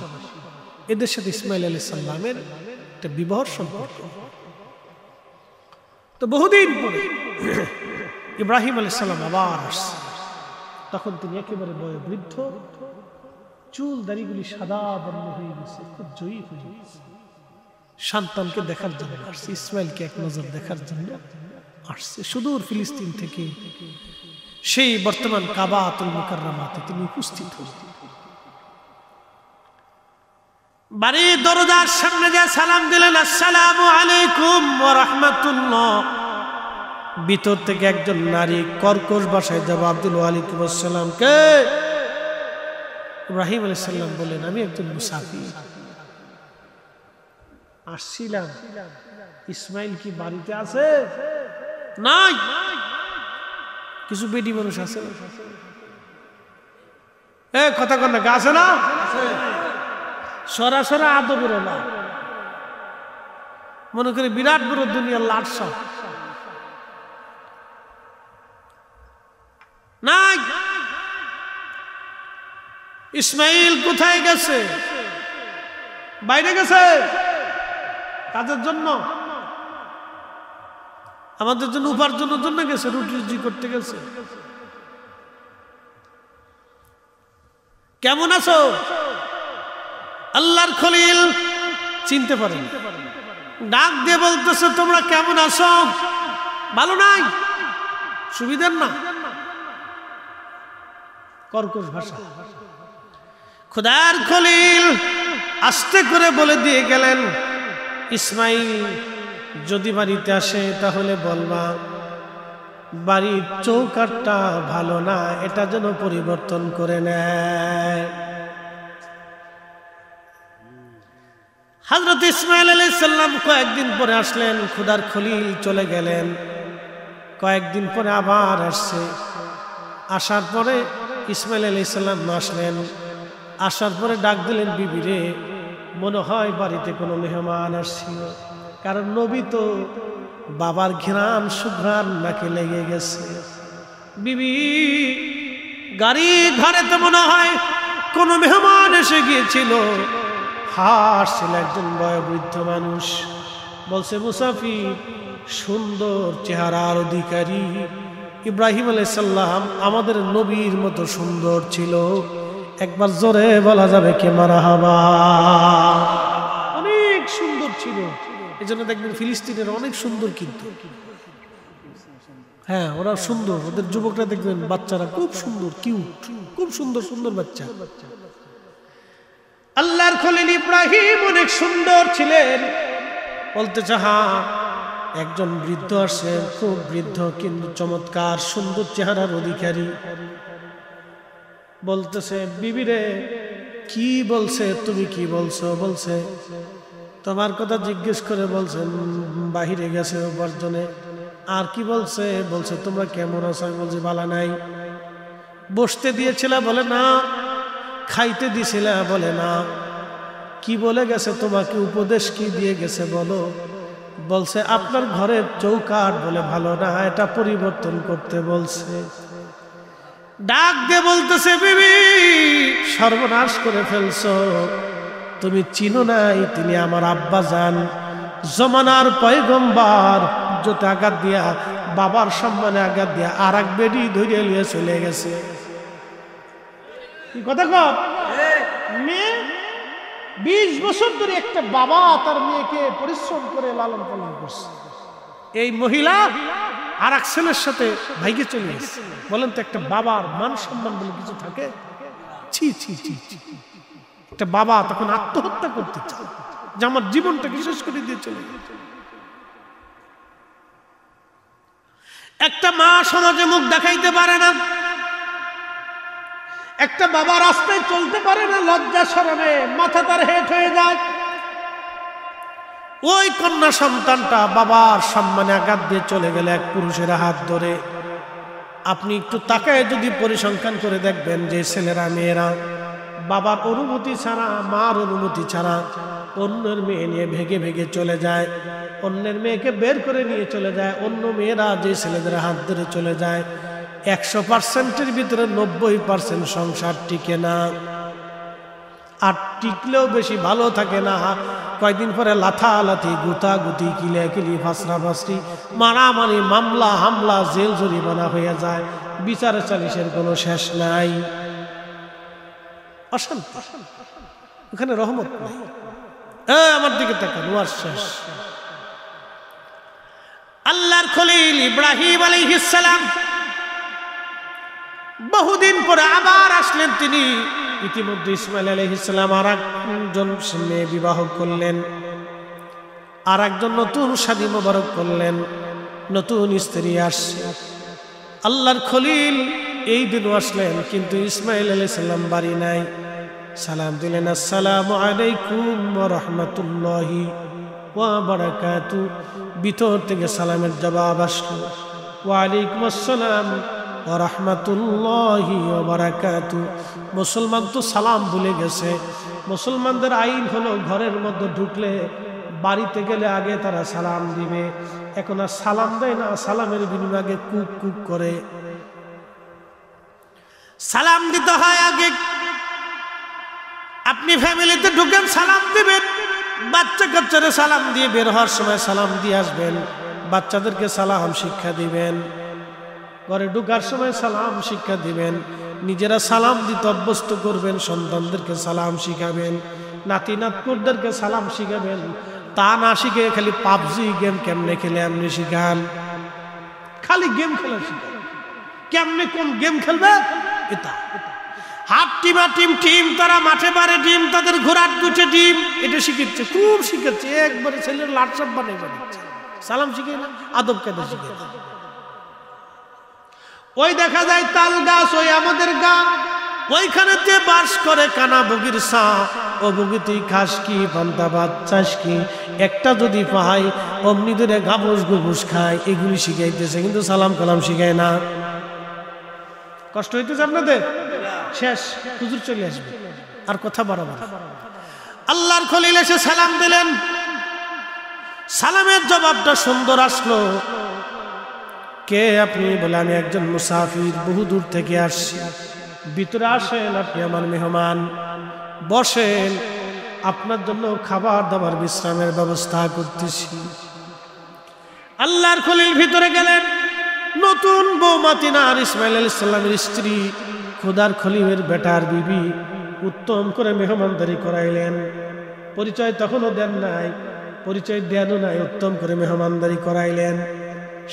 এদের সাথে ইসমাইল আলাইহিস সালামের একটা বিবাহ সম্পর্ক। তো বহুদিন পরে ইব্রাহিম আলাইহিস সালাম আবার আসছে। তখন তিনি একেবারে বয়োবৃদ্ধ, চুল দাড়িগুলি সাদা বর্ণ হয়ে গেছে, খুব জয়ী হয়ে গেছে। সন্তানকে দেখার জন্য আসছে, ইসমাইলকে এক নজর দেখার জন্য আসছে সুদূর ফিলিস্তিন থেকে। সেই বর্তমান কাবাতুল মুকাররমাতে তিনি উপস্থিত হলেন। বাড়ির দরজার সামনে যে সালাম দিলেন, আসসালামু আলাইকুম ওয়া রাহমাতুল্লাহ, ভিতর থেকে একজন নারী কর্কশ ভাষায় জবাব দিল, ওয়ালাইকুম আসসালাম। কে? ইব্রাহিম আলাইহিস সালাম বললেন, আমি একজন মুসাফির আসছিলাম। ইসমাইল কি বাড়িতে আছে? নাই। কিছু বেডি মানুষ আছে না? কথা কন না, আছে না? সরাসরি আদবের না, মনে করে বিরাট বড় দুনিয়ার লাটসা নাই। ইসমাইল কোথায় গেছে? বাইরে গেছে কাজের জন্য, আমাদের জন্য উপার্জনের জন্য গেছে, রুটি রুজি করতে গেছে। কেমন আছো? আল্লাহর খলিল চিনতে পারেন, ডাক দিয়ে বলতেছে, তোমরা কেমন আছো? ভালো নাই, সুবিধার না, কর্কশ ভাষা। খোদার খলিল আস্তে করে বলে দিয়ে গেলেন, ইসমাইল যদি বাড়িতে আসে তাহলে বলবা বাড়ির চৌকাঠটা ভালো না, এটা যেন পরিবর্তন করে নেয়। হযরত ইসমাইল আলাইহিস সালাম কয়েকদিন পরে আসলেন, খোদার খলিল চলে গেলেন। কয়েকদিন পরে আবার আসছে। আসার পরে ইসমাইল আলাইহিস সালাম আসলেন। আসার পরে ডাক দিলেন, বিবিরে, মনে হয় বাড়িতে কোনো মেহমান আসছিল, কারণ নবী তো বাবার ঘ্রাণ সুঘ্রাণ নাকে লেগে গেছে। বিবি, গাড়ি ঘরে তো মনে হয় কোনো মেহমান এসে গিয়েছিল। হাসছিল একজন বয়োবৃদ্ধ মানুষ, বলছে, মুসাফির, সুন্দর চেহারার অধিকারী ইব্রাহিম আলাইহিস সালাম আমাদের নবীর মতো সুন্দর ছিল। একবার জোরে বলা যাবে কে মারহাবা? অনেক সুন্দর ছিল। এই জন্য দেখবেন ফিলিস্তিনের অনেক সুন্দর, কিন্তু হ্যাঁ ওরা সুন্দর, ওদের যুবকরা দেখবেন বাচ্চারা খুব সুন্দর, কিউট, খুব সুন্দর সুন্দর বাচ্চা। আল্লাহর খলিল ইব্রাহিম অনেক সুন্দর ছিলেন। বলতেছে, হ্যাঁ একজন বৃদ্ধ আসে, খুব বৃদ্ধ কিন্তু চমৎকার সুন্দর চেহারার অধিকারী। বলতেছে, বিবিরে কি বলছে, তুমি কি বলছো? বলছে তোমার কথা জিজ্ঞেস করে বলছেন বাহিরে গেছে উপার্জনে। আর কি বলছে? বলছে তোমরা কেমন আছো? আমি বলছি ভালো নাই। বসতে দিয়েছিলা? বলে না। খাইতে দিছিলা? বলে না। কি বলে গেছে তোমাকে? উপদেশ কি দিয়ে গেছে বলো? বলছে আপনার ঘরের চৌকাঠ বলে ভালো না, এটা পরিবর্তন করতে বলছে। ডাক দিয়ে বলতেছে, বিবি সর্বনাশ করে ফেলছো, তুমি চিনো নাই তিনি আমার আব্বা জান, জমানার পয়গম্বর। যত আঘাত দিয়া, বাবার সম্মানে আঘাত দিয়া আর এক বেডি ধরে নিয়ে চলে গেছে। কি কথা কর? মেয়ে 20 বছর ধরে একটা বাবা তার মেয়েকে পরিশ্রম করে লালন পালন করছে। এই মহিলা আর এক ছেলের সাথে ভাইকে চলে গেছে। বলেন তো, একটা বাবার মান সম্মান বলে কিছু থাকে? ছি ছি ছি ছি। একটা বাবা তখন আত্মহত্যা করতে চায় যে আমার জীবনটাকে শেষ করে দিয়ে চলে গেছে। একটা মা সমাজে মুখ দেখাইতে পারে না, একটা বাবা রাস্তায় চলতে পারে না, লজ্জা শরমে মাথা তার হেট হয়ে যায়। ওই কন্যা সন্তানটা বাবার সম্মানে আঘাত দিয়ে চলে গেলে এক পুরুষের হাত ধরে, আপনি একটু তাকায় যদি পরিসংখ্যান করে দেখবেন যে ছেলেরা মেয়েরা বাবার অনুমতি ছাড়া, মার অনুমতি ছাড়া অন্যের মেয়ে নিয়ে ভেগে ভেগে চলে যায়, অন্যের মেয়েকে বের করে নিয়ে চলে যায়, অন্য মেয়েরা যে ছেলেদের হাত ধরে চলে যায়। 100%-এর ভিতরে 90% সংসার টিকে না, আর টিকলেও বেশি ভালো থাকে না। কয়দিন পরে লাথালাথি, গুতাগুতি, কিলাকিলি, ফাসরাফাসরি, মারামারি, মামলা হামলা, জেল জরিমানা হয়ে যায়। বিচার সালিশের কোনো শেষ নাই, অশান্তি, ওখানে রহমত নাই। আমার দিকে তাকান, ওয়ার শেষ। আল্লাহর খলিল ইব্রাহিম আলাইহিস সালাম বহুদিন পরে আবার আসলেন তিনি। ইতিমধ্যে ইসমাইল আলাইহিস সালাম আর একজন মেয়ে বিবাহ করলেন, আর একজন নতুন শাদী মোবারক করলেন, নতুন স্ত্রী আসছে। আল্লাহর খলিল এই দিনও আসলেন, কিন্তু ইসমাইল আলাইহিস সালাম বাড়ি নাই। সালাম দিলেন, আসসালামু আলাইকুম ওয়া রাহমাতুল্লাহি ওয়া বারাকাতু। ভিতর থেকে সালামের জবাব আসলো, ওয়া আলাইকুম আসসালাম ওয়া রাহমাতুল্লাহি ওয়া বারাকাতু। মুসলমান তো সালাম ভুলে গেছে। মুসলমানদের আইন হলো ঘরের মধ্যে ঢুকলে, বাড়িতে গেলে আগে তারা সালাম দিবে। এখন আর সালাম দেয় না, সালামের বিনিময়ে কুক কুক করে। সালাম দিতে হয় আগে। আপনি ফ্যামিলিতে ঢুকেন, সালাম দিবেন। বাচ্চা কাচ্চারা সালাম দিয়ে বের হওয়ার সময় সালাম দিয়ে আসবেন। বাচ্চাদেরকে সালাম শিক্ষা দিবেন। ঘরে ঢুকার সময় সালাম শিক্ষা দিবেন। নিজেরা সালাম দিতে অভ্যস্ত করবেন, সন্তানদেরকে সালাম শিখাবেন, নাতি নাতকুরদেরকে সালাম শিখাবেন। তা না শিখে খালি পাবজি গেম কেমনে খেলে আপনি শিখান, খালি গেম খেলা শিখান। কেমনে কোন গেম খেলবে এটা, হাত টিমা টিম টিম, তারা মাঠে পারে ডিম, তাদের ঘোড়ার দুটো ডিম, এটা শিখেছে, খুব শিখেছে। একবারে ছেলের লাটসাপ বানিয়ে বানাচ্ছে। সালাম শিখে না, আদব কায়দা শিখে। ওই দেখা যায় তাল গাছ, ওই আমাদের গাঁ, ওইখানেতে বাস করে কানা বগির সা। ও বগি তুই খাস কি, পান্তা ভাত চাস কি, একটা যদি পাই অমনি ধরে গাবস গুবুস খায়। এগুলি শিখাইতেছে, কিন্তু সালাম কালাম শিখায় না। কষ্ট হইতেছে আপনাদের? শেষ, হুজুর চলে আসবে, আর কথা বাড়াবো না। আল্লাহর খলিল এসে সালাম দিলেন। সালামের জবাবটা সুন্দর আসলো। কে আপনি? বলে আমি একজন মুসাফির, বহু দূর থেকে আসছি। ভিতরে আসেন, আপনি আমার মেহমান, বসেন, আপনার জন্য খাবার দাবার বিশ্রামের ব্যবস্থা করতেছি। আল্লাহর খলিল ভিতরে গেলেন। নতুন বৌমা তিনার ইসমাইল আলাইহিস সালামের স্ত্রী, খোদার খলিলের বেটার বিবি, উত্তম করে মেহমানদারি করাইলেন। পরিচয় তখনও দেন নাই, পরিচয় দেনও নাই, উত্তম করে মেহমানদারি করাইলেন।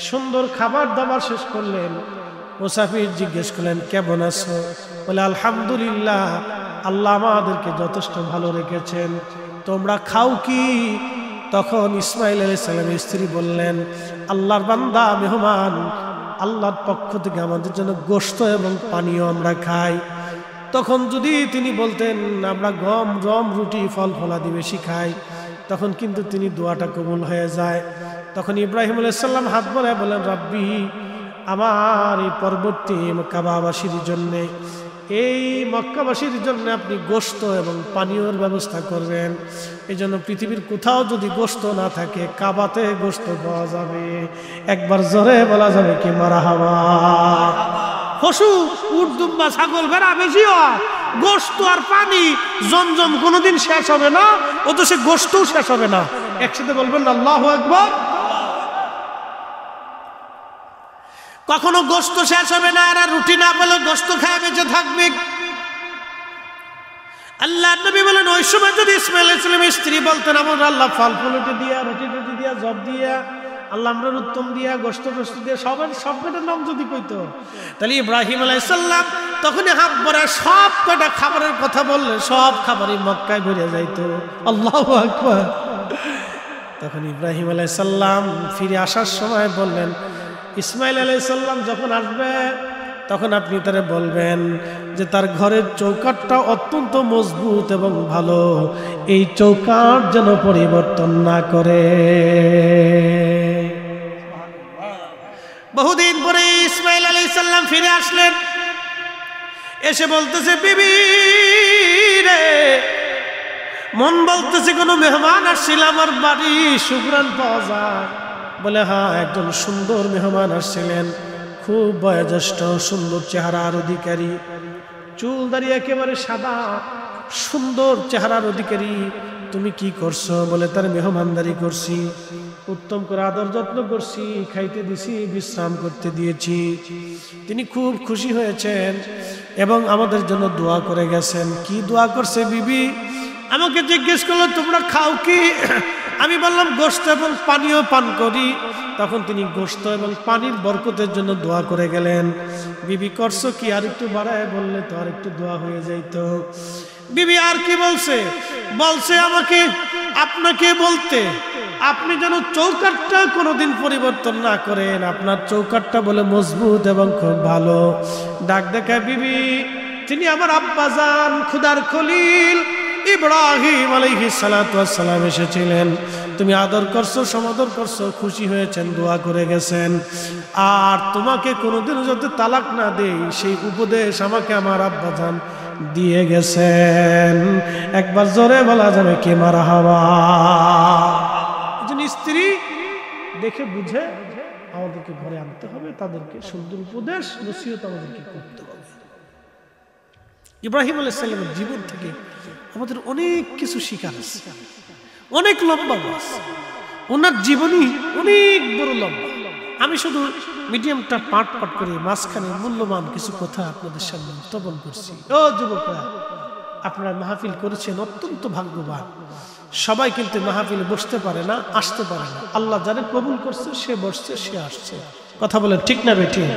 সুন্দর খাবার দাবার শেষ করলেন। মুসাফির জিজ্ঞেস করলেন, কেমন আছো? বলে আলহামদুলিল্লাহ, আল্লাহ আমাদেরকে যথেষ্ট ভালো রেখেছেন। তোমরা খাও কি? তখন ইসমাইল আলাইহিস সালামের স্ত্রী বললেন, আল্লাহর বান্দা মেহমান, আল্লাহর পক্ষ থেকে আমাদের জন্য গোশত এবং পানীয় আমরা খাই। তখন যদি তিনি বলতেন আমরা গম রম রুটি ফল ফলাদি বেশি খাই, তখন কিন্তু তিনি দোয়াটা কবুল হয়ে যায়। তখন ইব্রাহিম আলাইহিস সালাম হাত বাড়ায় বলেন, রাব্বি, আমার এই পরবর্তী মক্কাবাসীর জন্যে, এই মক্কাবাসীর জন্য আপনি গোশত এবং পানীয়র ব্যবস্থা করবেন। এই জন্য পৃথিবীর কোথাও যদি গোশত না থাকে, কাবাতে গোশত পাওয়া যাবে। একবার জোরে বলা যাবে কি মারহাবা। পশু, উট, দুম্বা, ছাগল, ভেড়া বেশি হয়, গোশত আর পানি জমজম কোনোদিন শেষ হবে না, ও তো সে গোশতও শেষ হবে না। একসাথে বলবেন আল্লাহু আকবার। কখনো গোশত শেষ হবে না, আর রুটি না পেলে গোশত খায় বেঁচে থাকবে। আল্লাহ নবী বলেন, ওই সময় যদি ইসমাইল আলাইহিস সালামের স্ত্রী বলতেন, আমরা আল্লাহ ফল ফুলটি দিয়া, রুটি টুটি দিয়া, জব দিয়া, আল্লাহ আমরা উত্তম দিয়া, গোশত গোশত দিয়া, সব কটার নাম যদি কইতো, তাহলে ইব্রাহিম আলাইহিস সালাম তখনই হাত ভরা সব কটা খাবারের কথা বললে সব খাবারই মক্কায় ভরে যাইতো। আল্লাহু আকবার। তখন ইব্রাহিম আলাইহিস সালাম ফিরে আসার সময় বললেন, ইসমাইল আলাইহিস সালাম যখন আসবে তখন আপনি তারে বলবেন যে তার ঘরের চৌকাঠটা অত্যন্ত মজবুত এবং ভালো, এই চৌকাঠ যেন পরিবর্তন না করে। বহুদিন পরে ইসমাইল আলাইহিস সালাম ফিরে আসলেন, এসে বলতেছে বিবি রে, মন বলতেছে কোনো মেহমান আসছিল আমার বাড়ি, সুঘ্রাণ পাওয়া যায়। বলে হ্যাঁ, একজন সুন্দর মেহমান আসছিলেন, খুব বয়োজ্যেষ্ঠ, সুন্দর চেহারার অধিকারী, চুল দাঁড়িয়ে একেবারে সাদা, সুন্দর চেহারার অধিকারী। তুমি কি করছো? বলে তার মেহমানদারি করছি, উত্তম করে আদর যত্ন করছি, খাইতে দিছি, বিশ্রাম করতে দিয়েছি। তিনি খুব খুশি হয়েছেন এবং আমাদের জন্য দোয়া করে গেছেন। কি দোয়া করছে বিবি? আমাকে জিজ্ঞেস করলো তোমরা খাও কি? আমি বললাম গোশত এবং পানীয় পান করি। তখন তিনি গোশত এবং পানির বরকতের জন্য দোয়া করে গেলেন। বিবি করছো কি? আর একটু বাড়ায় বললে তো আর একটু দোয়া হয়ে যাইতো। বিবি আর কি বলছে? বলছে আমাকে আপনাকে বলতে, আপনি যেন চৌকাঠটা কোনোদিন পরিবর্তন না করেন, আপনার চৌকাঠটা বলে মজবুত এবং খুব ভালো। ডাক দেখায় বিবি, তিনি আমার আব্বাজান খুদার খলিল ইব্রাহিম আলাইহিস সালাতু ওয়াস সালাম এসেছিলেন। তুমি আদর করছো, সমাদর করছো, খুশি হয়েছেন, দোয়া করে গেছেন। আর তোমাকে কোনোদিনও যাতে তালাক না দেই সেই উপদেশ আমাকে আমার আব্বাজান দিয়ে গেছেন। একবার জোরে বলা যাবে কি মারহাবা। একজন স্ত্রী দেখে বুঝে আমাদেরকে ঘরে আনতে হবে, তাদেরকে সুন্দর উপদেশ নসিহত আমাদেরকে করতে হবে। ইব্রাহিম আলাইহিস সালামের জীবন থেকে আমাদের অনেক কিছু শিখার আছে, অনেক লম্বা বাস। ওনার জীবনী অনেক বড় লম্বা। আমি শুধু মিডিয়ামটা পাট করে মাঝখানে মূল্যবান কিছু কথা আপনাদের সামনে উত্থাপন করছি। ও যুবকরা, আপনারা মাহফিল করেছেন, অত্যন্ত ভাগ্যবান। সবাই কিন্তু মাহফিলে বসতে পারে না, আসতে পারে না। আল্লাহ যারা কবুল করছে সে বসছে, সে আসছে। কথা বলেন ঠিক না বেঠিক?